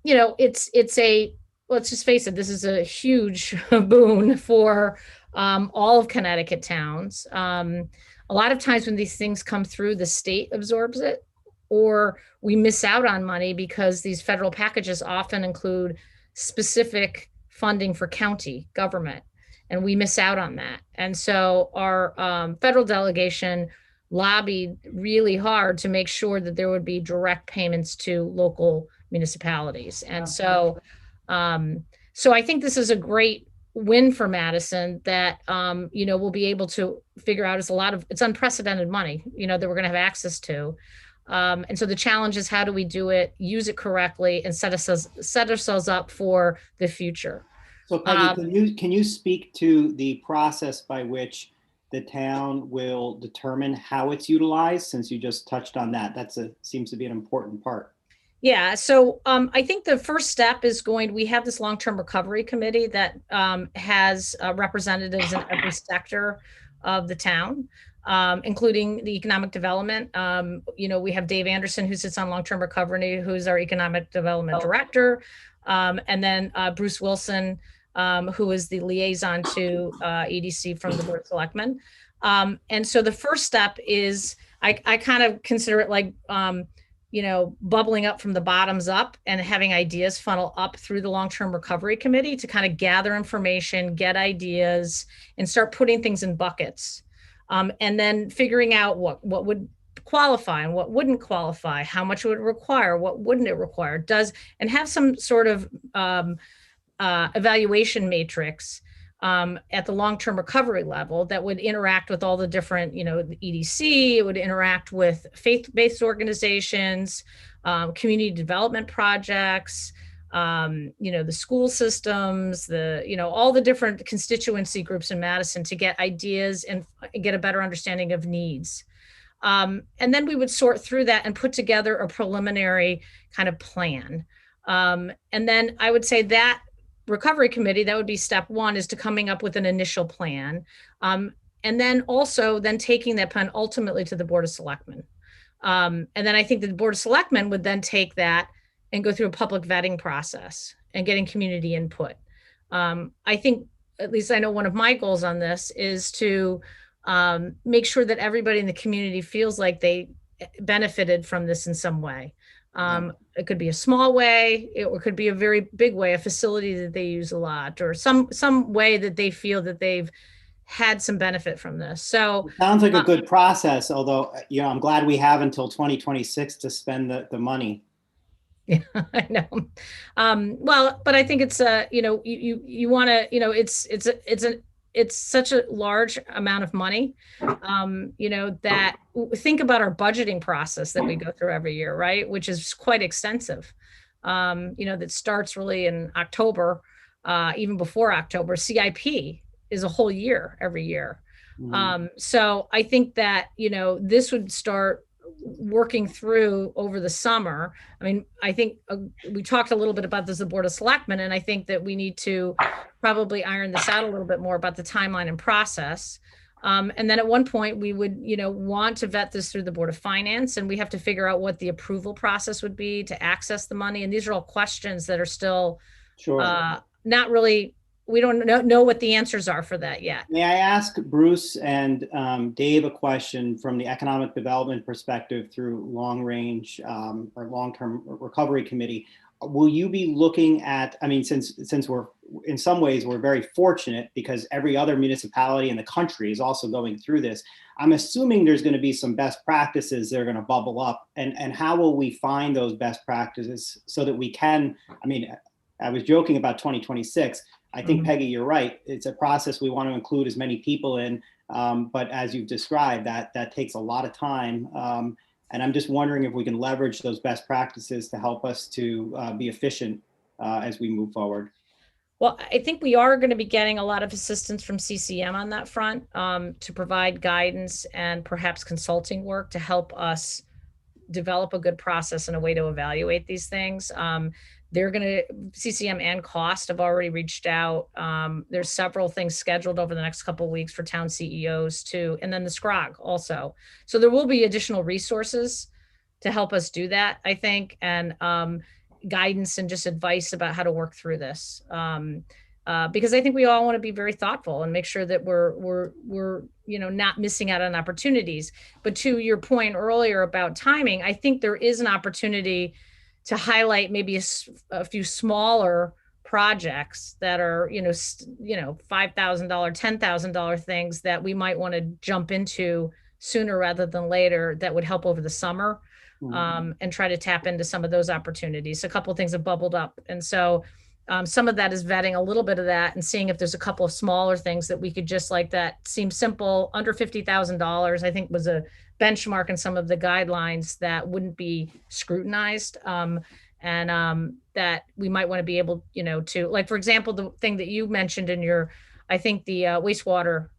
You know, let's just face it, this is a huge boon for all of Connecticut towns. A lot of times when these things come through, the state absorbs it, or we miss out on money because these federal packages often include specific funding for county government, and we miss out on that. And so our federal delegation lobbied really hard to make sure that there would be direct payments to local municipalities. And so I think this is a great win for Madison that, you know, we'll be able to figure out. It's unprecedented money, you know, that we're going to have access to. And so the challenge is, how do we do it, use it correctly, and set ourselves up for the future. So Peggy, can you speak to the process by which the town will determine how it's utilized, since you just touched on that? Seems to be an important part. Yeah, so I think the first step is we have this long-term recovery committee that has representatives in every sector of the town, including the economic development. You know, we have Dave Anderson, who sits on long-term recovery, who's our economic development director, and then Bruce Wilson, who is the liaison to EDC from the Board of Selectmen. And so the first step is, I kind of consider it like, you know, bubbling up from the bottoms up and having ideas funnel up through the long-term recovery committee to kind of gather information, get ideas, and start putting things in buckets. And then figuring out what would qualify and what wouldn't qualify, how much would it require, what wouldn't it require, and have some sort of evaluation matrix at the long-term recovery level that would interact with all the different, you know, the EDC, it would interact with faith-based organizations, community development projects, you know, the school systems, you know, all the different constituency groups in Madison to get ideas and get a better understanding of needs. And then we would sort through that and put together a preliminary kind of plan. And then I would say that recovery committee, that would be step one, is to coming up with an initial plan. And then also taking that plan ultimately to the Board of Selectmen. And then I think the Board of Selectmen would then take that and go through a public vetting process and getting community input. I think, at least I know one of my goals on this is to make sure that everybody in the community feels like they benefited from this in some way. It could be a small way, it could be a very big way, a facility that they use a lot, or some way that they feel that they've had some benefit from this. So Sounds like a good process, although, I'm glad we have until 2026 to spend the money. Yeah, I know. Well, but I think it's you want to, it's such a large amount of money, that think about our budgeting process that we go through every year, right? Which is quite extensive. That starts really in October, even before October. CIP is a whole year every year. So I think that, this would start working through over the summer. I mean, I think we talked a little bit about this at the Board of Selectmen, and I think that we need to probably iron this out a little bit more about the timeline and process. And then at one point we would, want to vet this through the Board of Finance, and we have to figure out what the approval process would be to access the money. And these are all questions that are still not really, we don't know what the answers are for that yet. May I ask Bruce and Dave a question from the economic development perspective through long range or long-term recovery committee? Will you be looking at, I mean, since we're in some ways we're very fortunate because every other municipality in the country is also going through this, I'm assuming there's going to be some best practices that are going to bubble up, and how will we find those best practices so that we can, I mean, I was joking about 2026. I think, Peggy, you're right. It's a process we want to include as many people in, but as you've described, that takes a lot of time. And I'm just wondering if we can leverage those best practices to help us to be efficient as we move forward. Well, I think we are going to be getting a lot of assistance from CCM on that front, to provide guidance and perhaps consulting work to help us develop a good process and a way to evaluate these things. They're going to, CCM and Cost have already reached out. There's several things scheduled over the next couple of weeks for town CEOs too, and then the SCROG also. So there will be additional resources to help us do that, I think, and guidance and just advice about how to work through this. Because I think we all want to be very thoughtful and make sure that we're not missing out on opportunities. But to your point earlier about timing, I think there is an opportunity to highlight maybe a few smaller projects that are $5,000, $10,000 things that we might want to jump into sooner rather than later that would help over the summer, and try to tap into some of those opportunities. A couple of things have bubbled up, and so some of that is vetting a little bit of that and seeing if there's a couple of smaller things that we could just like that seem simple, under $50,000, I think was a benchmark in some of the guidelines that wouldn't be scrutinized. And that we might want to be able, to, like, for example, the thing that you mentioned in your, I think the wastewater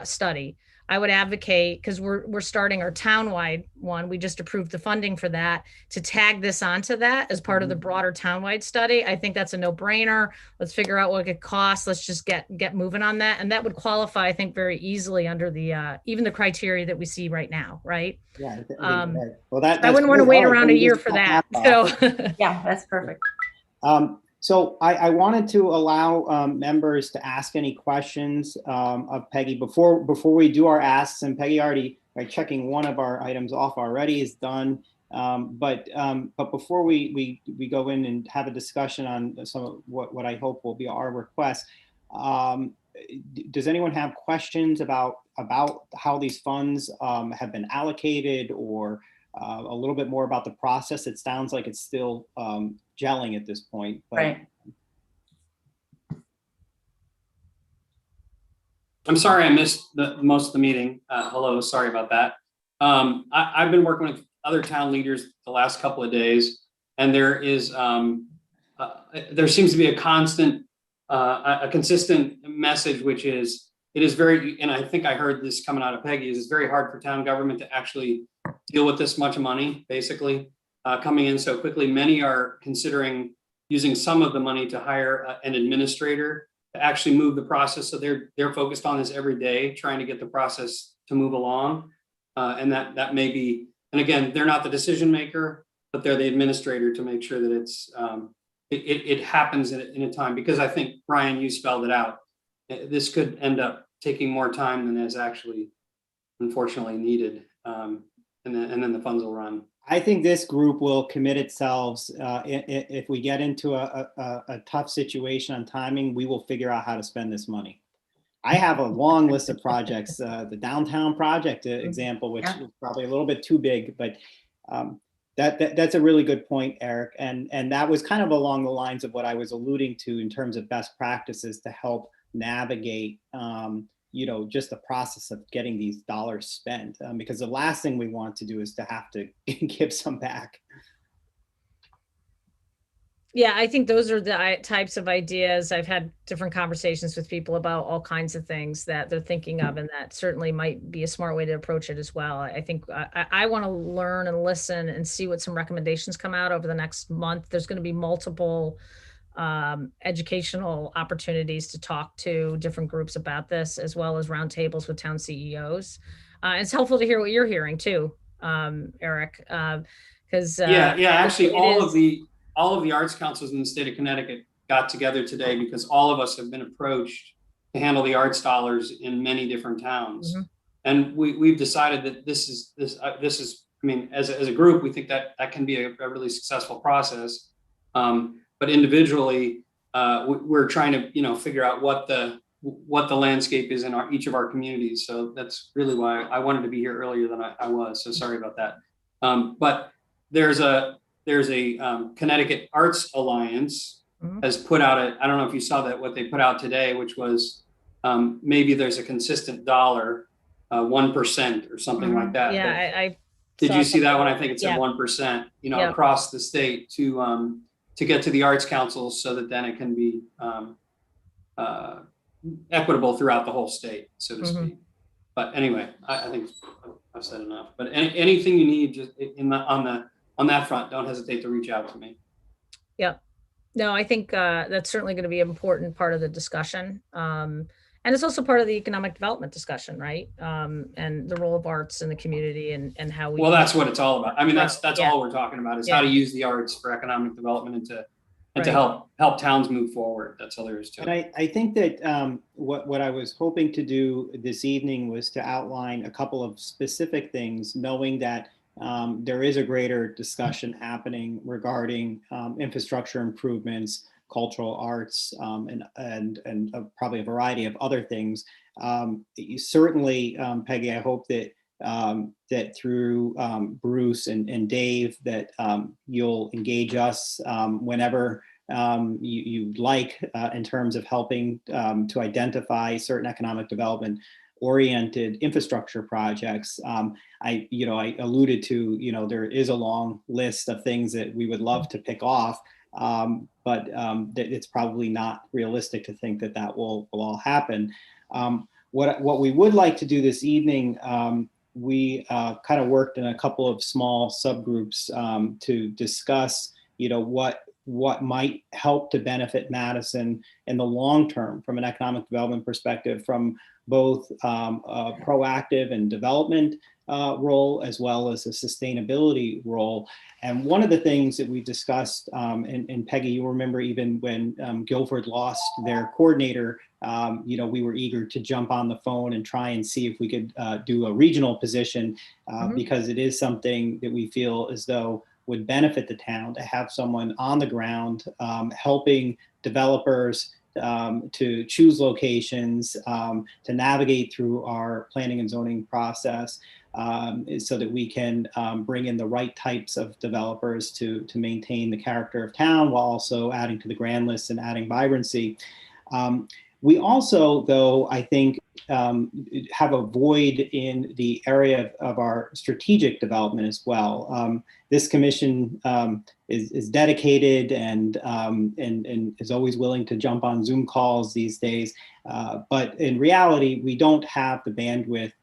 study, I would advocate, because we're starting our townwide one. We just approved the funding for that, to tag this onto that as part of the broader townwide study. I think that's a no-brainer. Let's figure out what it costs. Let's just get moving on that. And that would qualify, I think, very easily under the even the criteria that we see right now, right? Yeah. Well, I wouldn't want to wait around a year for that. So Yeah, that's perfect. So I wanted to allow members to ask any questions of Peggy before we do our asks. And Peggy already, by checking one of our items off already, is done. But before we go in and have a discussion on some of what I hope will be our requests, does anyone have questions about how these funds have been allocated, or a little bit more about the process? It sounds like it's still gelling at this point. But... Right. I'm sorry I missed most of the meeting. Hello, sorry about that. I've been working with other town leaders the last couple of days, and there seems to be a consistent message, which is it is very, and I think I heard this coming out of Peggy, is it's very hard for town government to actually deal with this much money, basically, coming in so quickly. Many are considering using some of the money to hire an administrator to actually move the process. So they're focused on this every day, trying to get the process to move along. And that may be, and again, they're not the decision maker, but they're the administrator to make sure that it happens in a time, because I think, Brian, you spelled it out. This could end up taking more time than is actually, unfortunately, needed. And then the funds will run. I think this group will commit itself. If we get into a tough situation on timing, we will figure out how to spend this money. I have a long list of projects, the downtown project example, which is probably a little bit too big, but that's a really good point, Eric. And that was kind of along the lines of what I was alluding to in terms of best practices to help navigate, just the process of getting these dollars spent. Because the last thing we want to do is to have to give some back. Yeah, I think those are the types of ideas. I've had different conversations with people about all kinds of things that they're thinking of, and that certainly might be a smart way to approach it as well. I think I want to learn and listen and see what some recommendations come out over the next month. There's going to be multiple educational opportunities to talk to different groups about this, as well as roundtables with town CEOs. It's helpful to hear what you're hearing too, Eric, because actually all of the arts councils in the state of Connecticut got together today because all of us have been approached to handle the arts dollars in many different towns. Mm-hmm. And we've decided that this is, I mean, as a group, we think that can be a really successful process. But individually, we're trying to, figure out what the landscape is in each of our communities. So that's really why I wanted to be here earlier than I was. So sorry about that. But there's a Connecticut Arts Alliance has put out I don't know if you saw that, what they put out today, which was maybe there's a consistent dollar, 1% or something like that. Yeah, I did you see that one? I think it's at 1%, across the state to get to the arts councils so that then it can be equitable throughout the whole state, so to speak. But anyway, I think I've said enough. But anything you need, just on that front, don't hesitate to reach out to me. Yep. No, I think that's certainly going to be an important part of the discussion. And it's also part of the economic development discussion, right? And the role of arts in the community and how we. Well, that's what it's all about. I mean, that's all we're talking about is how to use the arts for economic development and to help towns move forward. That's all there is to it. And I think that what I was hoping to do this evening was to outline a couple of specific things, knowing that there is a greater discussion happening regarding infrastructure improvements, cultural arts, and probably a variety of other things. Certainly, Peggy, I hope that that through Bruce and Dave that you'll engage us whenever you'd like in terms of helping to identify certain economic development oriented infrastructure projects. I alluded to, there is a long list of things that we would love to pick off, but it's probably not realistic to think that will all happen. What we would like to do this evening, we kind of worked in a couple of small subgroups to discuss, what might help to benefit Madison in the long term from an economic development perspective, from both a proactive and development role as well as a sustainability role. And one of the things that we discussed, and Peggy, you remember even when Guilford lost their coordinator, we were eager to jump on the phone and try and see if we could do a regional position because it is something that we feel as though would benefit the town to have someone on the ground helping developers to choose locations, to navigate through our planning and zoning process so that we can bring in the right types of developers to maintain the character of town while also adding to the grand list and adding vibrancy. We also, though, I think, have a void in the area of our strategic development as well. This commission is dedicated and is always willing to jump on Zoom calls these days. But in reality, we don't have the bandwidth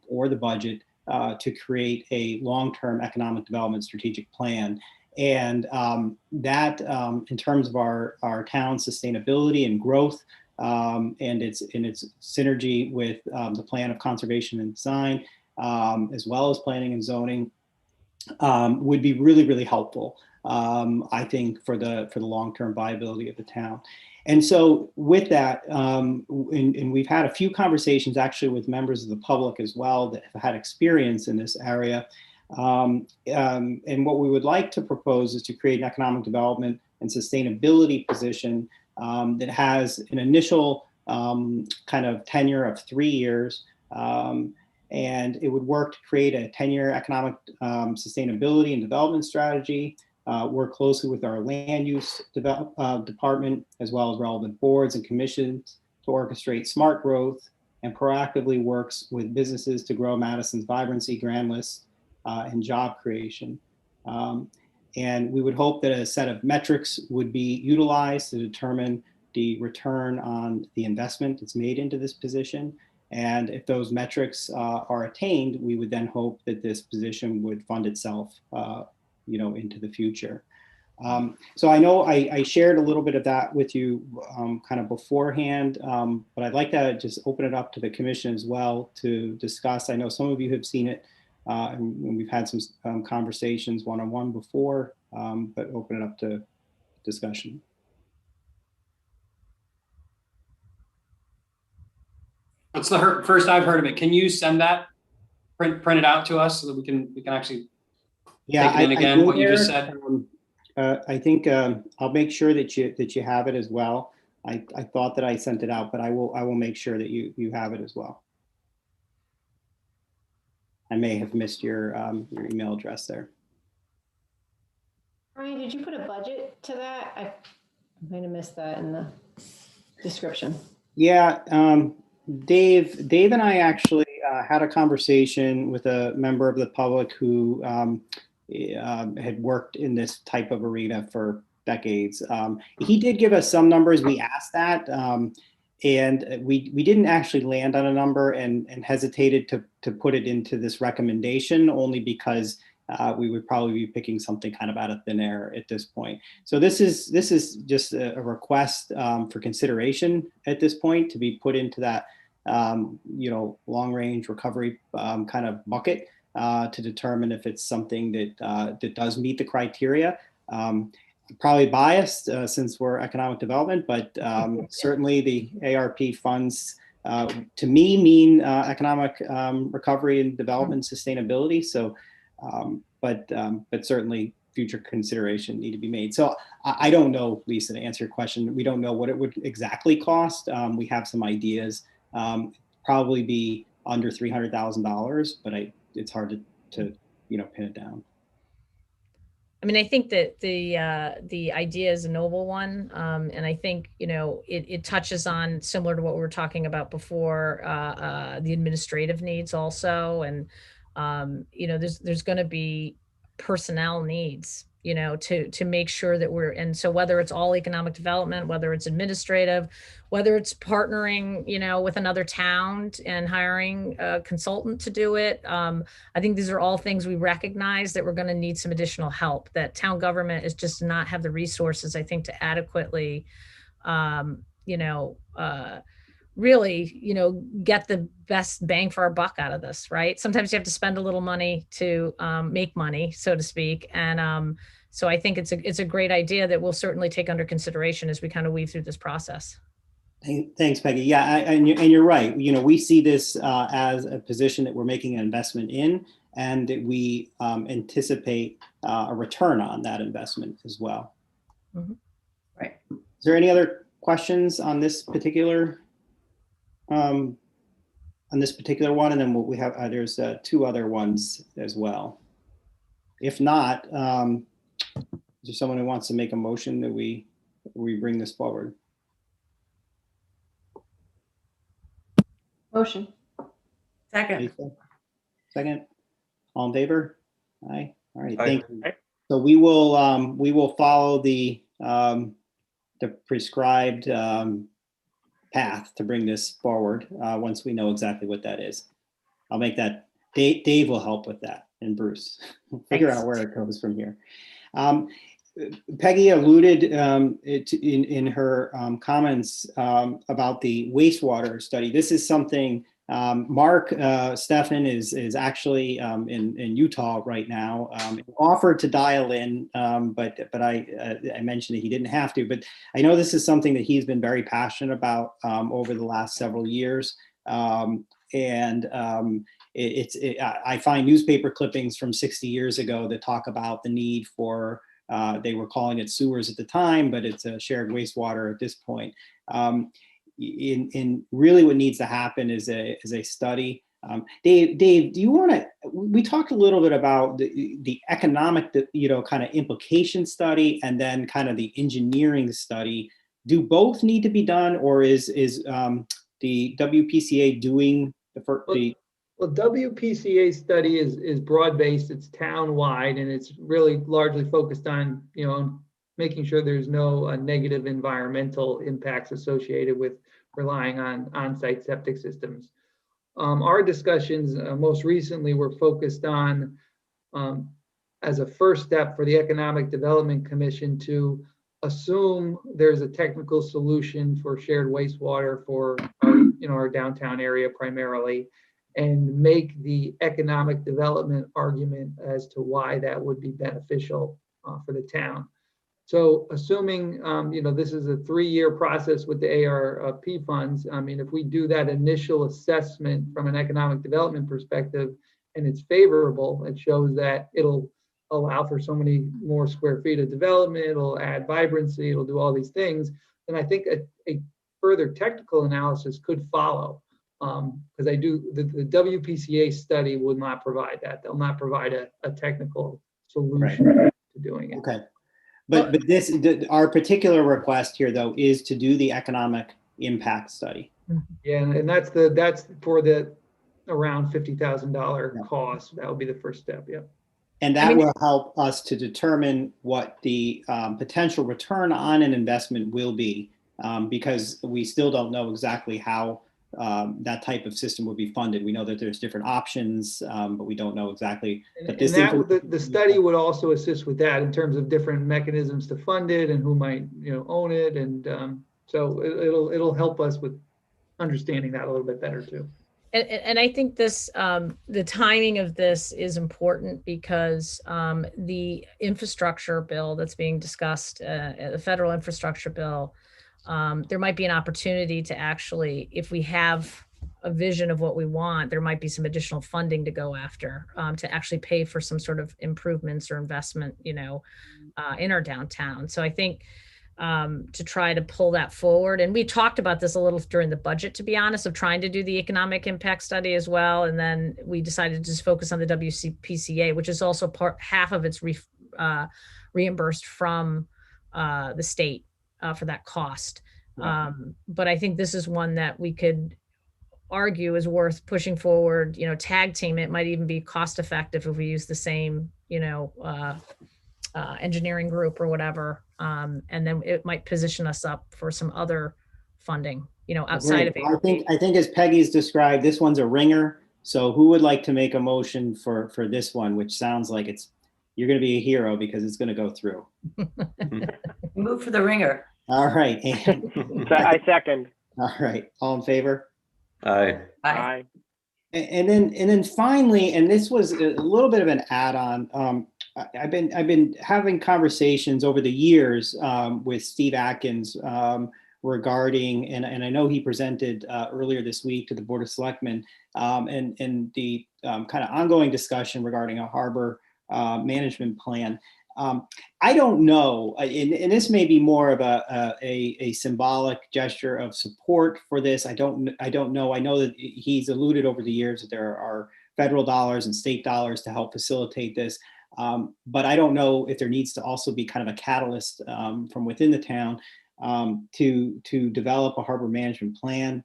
or the budget to create a long-term economic development strategic plan. And that, in terms of our town's sustainability and growth, and its synergy with the plan of conservation and design, as well as planning and zoning, would be really, really helpful. I think for the long-term viability of the town. And so with that, and we've had a few conversations actually with members of the public as well that have had experience in this area. And what we would like to propose is to create an economic development and sustainability position that has an initial kind of tenure of 3 years. And it would work to create a 10-year economic sustainability and development strategy, work closely with our land use department, as well as relevant boards and commissions to orchestrate smart growth, and proactively works with businesses to grow Madison's vibrancy, grand list, and job creation. And we would hope that a set of metrics would be utilized to determine the return on the investment that's made into this position. And if those metrics are attained, we would then hope that this position would fund itself, into the future. So I know I shared a little bit of that with you kind of beforehand, but I'd like to just open it up to the commission as well to discuss. I know some of you have seen it, and we've had some conversations one-on-one before, but open it up to discussion. That's the first I've heard of it. Can you send that, print it out to us so that we can actually take it in again, what you just said? I think I'll make sure that you have it as well. I thought that I sent it out, but I will make sure that you have it as well. I may have missed your email address there. Brian, did you put a budget to that? I might have missed that in the description. Yeah, Dave and I actually had a conversation with a member of the public who had worked in this type of arena for decades. He did give us some numbers. We asked that, and we didn't actually land on a number, and hesitated to put it into this recommendation, only because we would probably be picking something kind of out of thin air at this point. So this is just a request for consideration at this point, to be put into that long range recovery kind of bucket, to determine if it's something that does meet the criteria. Probably biased since we're economic development, but certainly the ARP funds to me mean economic recovery and development sustainability. So, but certainly future consideration need to be made. So I don't know, Lisa, to answer your question, we don't know what it would exactly cost. We have some ideas, probably be under $300,000, but it's hard to pin it down. I mean, I think that the idea is a noble one, and I think it touches on, similar to what we were talking about before, the administrative needs also, and there's going to be personnel needs, to make sure that and so whether it's all economic development, whether it's administrative, whether it's partnering, with another town and hiring a consultant to do it. I think these are all things we recognize that we're going to need some additional help, that town government is just not have the resources, I think, to adequately, really, get the best bang for our buck out of this, right? Sometimes you have to spend a little money to make money, so to speak. And so I think it's a great idea that we'll certainly take under consideration as we kind of weave through this process. Thanks, Peggy. Yeah, and you're right. We see this as a position that we're making an investment in, and that we anticipate a return on that investment as well. Mm-hmm. Right. Is there any other questions on this particular one? And then we have there's two other ones as well. If not, is there someone who wants to make a motion that we bring this forward? Motion. Second. Lisa? Second. All in favor? Aye. All right. Aye. Thank you. So we will follow the prescribed path to bring this forward once we know exactly what that is. I'll make that. Dave will help with that, and Bruce. We'll figure out where it goes from here. Peggy alluded in her comments about the wastewater study. This is something Mark Stefan is actually in Utah right now. Offered to dial in, but I mentioned that he didn't have to. But I know this is something that he's been very passionate about over the last several years. And I find newspaper clippings from 60 years ago that talk about the need for, they were calling it sewers at the time, but it's a shared wastewater at this point. In really what needs to happen is a study. Dave, do you want to, we talked a little bit about the economic, kind of implication study and then kind of the engineering study. Do both need to be done, or is the WPCA doing the first? Well, WPCA study is broad-based, it's town-wide, and it's really largely focused on, making sure there's no negative environmental impacts associated with relying on on-site septic systems. Our discussions most recently were focused on, as a first step for the Economic Development Commission, to assume there's a technical solution for shared wastewater for our downtown area primarily, and make the economic development argument as to why that would be beneficial for the town. So assuming, this is a 3-year process with the ARP funds, if we do that initial assessment from an economic development perspective and it's favorable, it shows that it'll allow for so many more square feet of development, it'll add vibrancy, it'll do all these things, then I think a further technical analysis could follow. Because the WPCA study would not provide that. They'll not provide a technical solution to doing it. Okay. But our particular request here, though, is to do the economic impact study. Yeah, and that's for the around $50,000 cost. That would be the first step. Yeah. And that will help us to determine what the potential return on an investment will be, because we still don't know exactly how that type of system would be funded. We know that there's different options, but we don't know exactly. The study would also assist with that in terms of different mechanisms to fund it and who might own it, and so it'll help us with understanding that a little bit better too. And I think this, the timing of this is important because the infrastructure bill that's being discussed, the federal infrastructure bill, there might be an opportunity to actually, if we have a vision of what we want, there might be some additional funding to go after to actually pay for some sort of improvements or investment, in our downtown. So I think to try to pull that forward. And we talked about this a little during the budget, to be honest, of trying to do the economic impact study as well. And then we decided to just focus on the WPCA, which is also half of it's reimbursed from the state for that cost. But I think this is one that we could argue is worth pushing forward, tag team. It might even be cost effective if we use the same, engineering group or whatever. And then it might position us up for some other funding, outside of ARP. I think as Peggy's described, this one's a ringer. So who would like to make a motion for this one, which sounds like you're going to be a hero because it's going to go through. Move for the ringer. All right. I second. All right. All in favor? Aye. Aye. And then finally, and this was a little bit of an add-on. I've been having conversations over the years with Steve Atkins regarding, and I know he presented earlier this week to the Board of Selectmen, and the kind of ongoing discussion regarding a harbor management plan. I don't know, and this may be more of a symbolic gesture of support for this. I don't know. I know that he's alluded over the years that there are federal dollars and state dollars to help facilitate this. But I don't know if there needs to also be kind of a catalyst from within the town to develop a harbor management plan.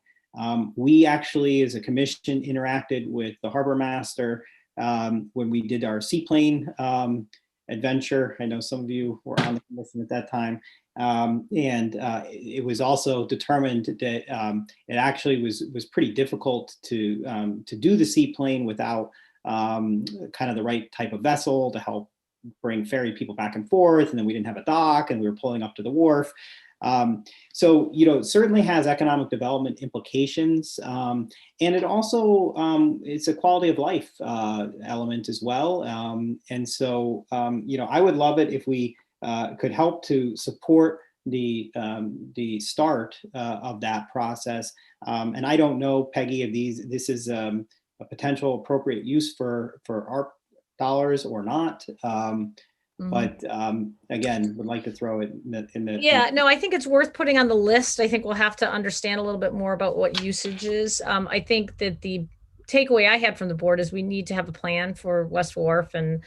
We actually, as a commission, interacted with the harbor master when we did our seaplane adventure. I know some of you were on the commission at that time. And it was also determined that it actually was pretty difficult to do the seaplane without kind of the right type of vessel to help bring ferry people back and forth. And then we didn't have a dock and we were pulling up to the wharf. So, it certainly has economic development implications. And it also, it's a quality of life element as well. And so, I would love it if we could help to support the start of that process. And I don't know, Peggy, if this is a a potential appropriate use for ARP dollars or not. But again, would like to throw it in the. Yeah, no, I think it's worth putting on the list. I think we'll have to understand a little bit more about what usage is. I think that the takeaway I had from the board is we need to have a plan for West Wharf, and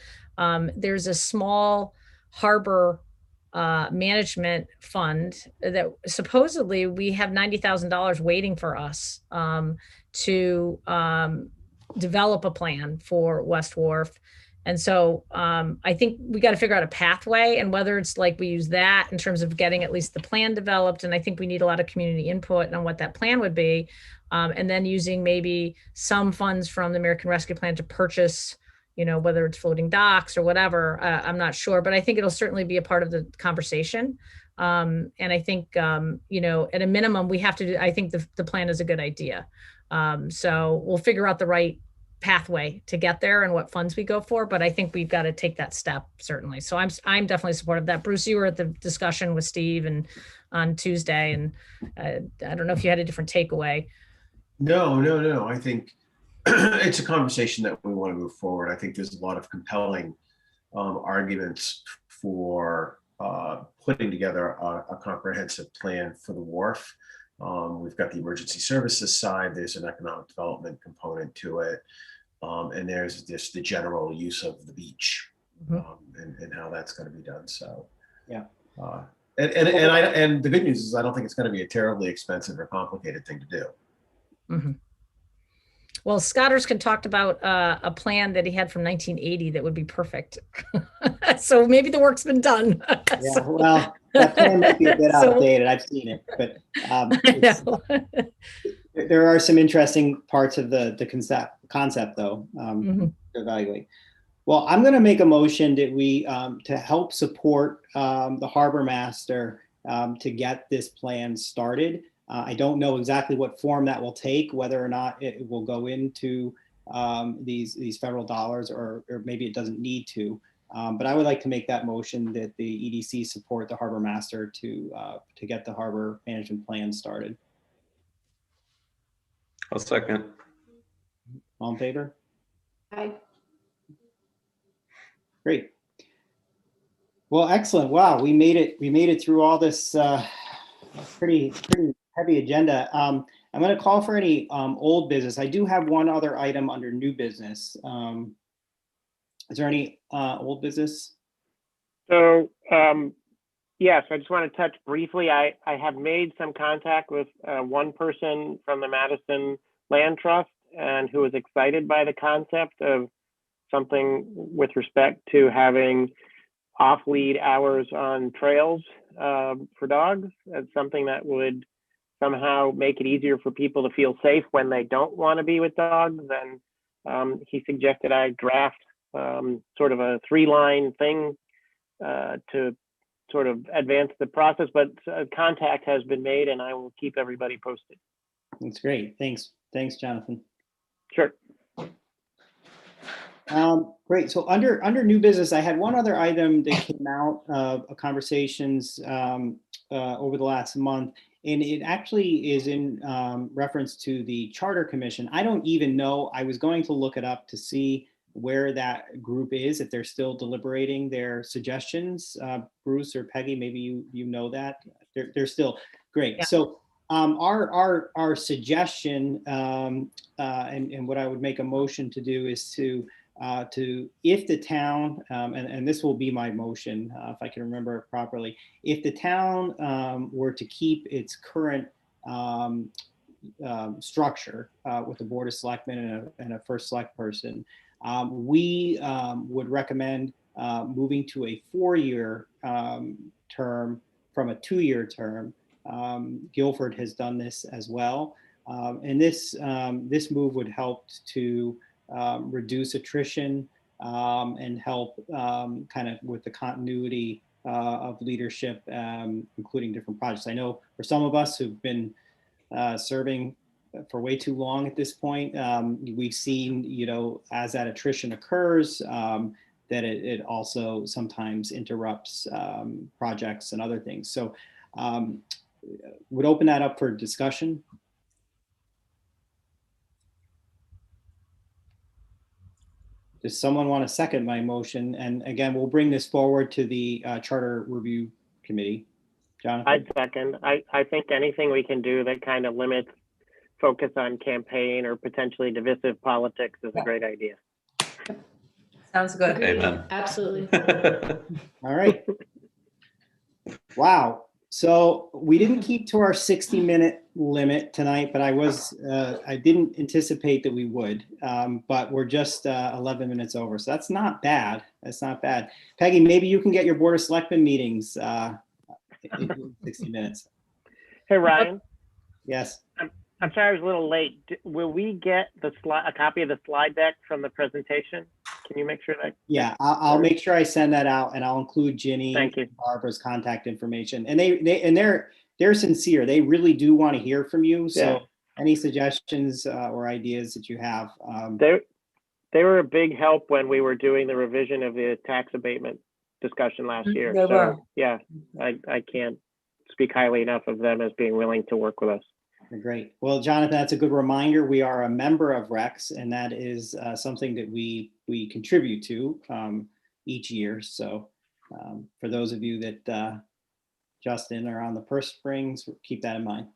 there's a small harbor management fund that supposedly we have $90,000 waiting for us to develop a plan for West Wharf. And so I think we got to figure out a pathway, and whether it's like we use that in terms of getting at least the plan developed. And I think we need a lot of community input on what that plan would be. And then using maybe some funds from the American Rescue Plan to purchase, whether it's floating docks or whatever, I'm not sure, but I think it'll certainly be a part of the conversation. And I think, at a minimum, we have to do, I think the plan is a good idea. So we'll figure out the right pathway to get there and what funds we go for, but I think we've got to take that step, certainly. So I'm definitely supportive of that. Bruce, you were at the discussion with Steve and on Tuesday, and I don't know if you had a different takeaway. No. I think it's a conversation that we want to move forward. I think there's a lot of compelling arguments for putting together a comprehensive plan for the wharf. We've got the emergency services side. There's an economic development component to it. And there's just the general use of the beach and how that's going to be done. So, yeah. And the good news is I don't think it's going to be a terribly expensive or complicated thing to do. Well, Scott Erskine talked about a plan that he had from 1980 that would be perfect. So maybe the work's been done. Yeah, well, that plan might be a bit outdated. I've seen it, but there are some interesting parts of the concept though, to evaluate. Well, I'm going to make a motion that we to help support the harbor master to get this plan started. I don't know exactly what form that will take, whether or not it will go into these federal dollars, or maybe it doesn't need to. But I would like to make that motion that the EDC support the harbor master to get the harbor management plan started. I'll second. All in favor? Aye. Great. Well, excellent. Wow, we made it. We made it through all this pretty heavy agenda. I'm going to call for any old business. I do have one other item under new business. Is there any old business? So yes, I just want to touch briefly. I have made some contact with one person from the Madison Land Trust, and who is excited by the concept of something with respect to having off-lead hours on trails for dogs. As something that would somehow make it easier for people to feel safe when they don't want to be with dogs. And he suggested I draft sort of a 3-line thing to sort of advance the process, but contact has been made, and I will keep everybody posted. That's great. Thanks, Jonathan. Sure. Great. So under new business, I had one other item that came out of conversations over the last month, and it actually is in reference to the Charter Commission. I don't even know. I was going to look it up to see where that group is, if they're still deliberating their suggestions. Bruce or Peggy, maybe you know that. They're still great. Yeah. So our suggestion and what I would make a motion to do is to if the town, and this will be my motion, if I can remember it properly, if the town were to keep its current structure with the Board of Selectmen and a first select person, we would recommend moving to a 4-year term from a 2-year term. Guilford has done this as well. And this move would help to reduce attrition and help kind of with the continuity of leadership, including different projects. I know for some of us who've been serving for way too long at this point, we've seen, as that attrition occurs, that it also sometimes interrupts projects and other things. So would open that up for discussion. Does someone want to second my motion? And again, we'll bring this forward to the Charter Review Committee. Jonathan? I'd second. I think anything we can do that kind of limits focus on campaign or potentially divisive politics is a great idea. Sounds good. Agreed. Amen. Absolutely. All right. Wow. So we didn't keep to our 60-minute limit tonight, but I didn't anticipate that we would. But we're just 11 minutes over. So that's not bad. That's not bad. Peggy, maybe you can get your Board of Selectmen meetings in 60 minutes. Hey, Ryan. Yes. I'm sorry I was a little late. Will we get a copy of the slide deck from the presentation? Can you make sure that? Yeah, I'll make sure I send that out, and I'll include Ginny Thank you. and Barbara's contact information. And they're sincere. They really do want to hear from you. So Yeah. any suggestions or ideas that you have. They were a big help when we were doing the revision of the tax abatement discussion last year. They were. So yeah, I can't speak highly enough of them as being willing to work with us. Great. Well, Jonathan, that's a good reminder. We are a member of REX, and that is something that we contribute to each year. So for those of you that, Justin, are on the purse strings, keep that in mind.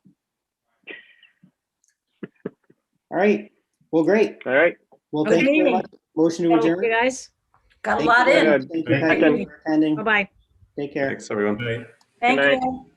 All right. Well, great. All right. Well, thank you very much. Motion to Thank adjourn. you, guys. Got a Thank lot you. in. Thank you, Peggy, for attending. Bye-bye. Take care. Thanks, everyone. Right. Thank Good night. you.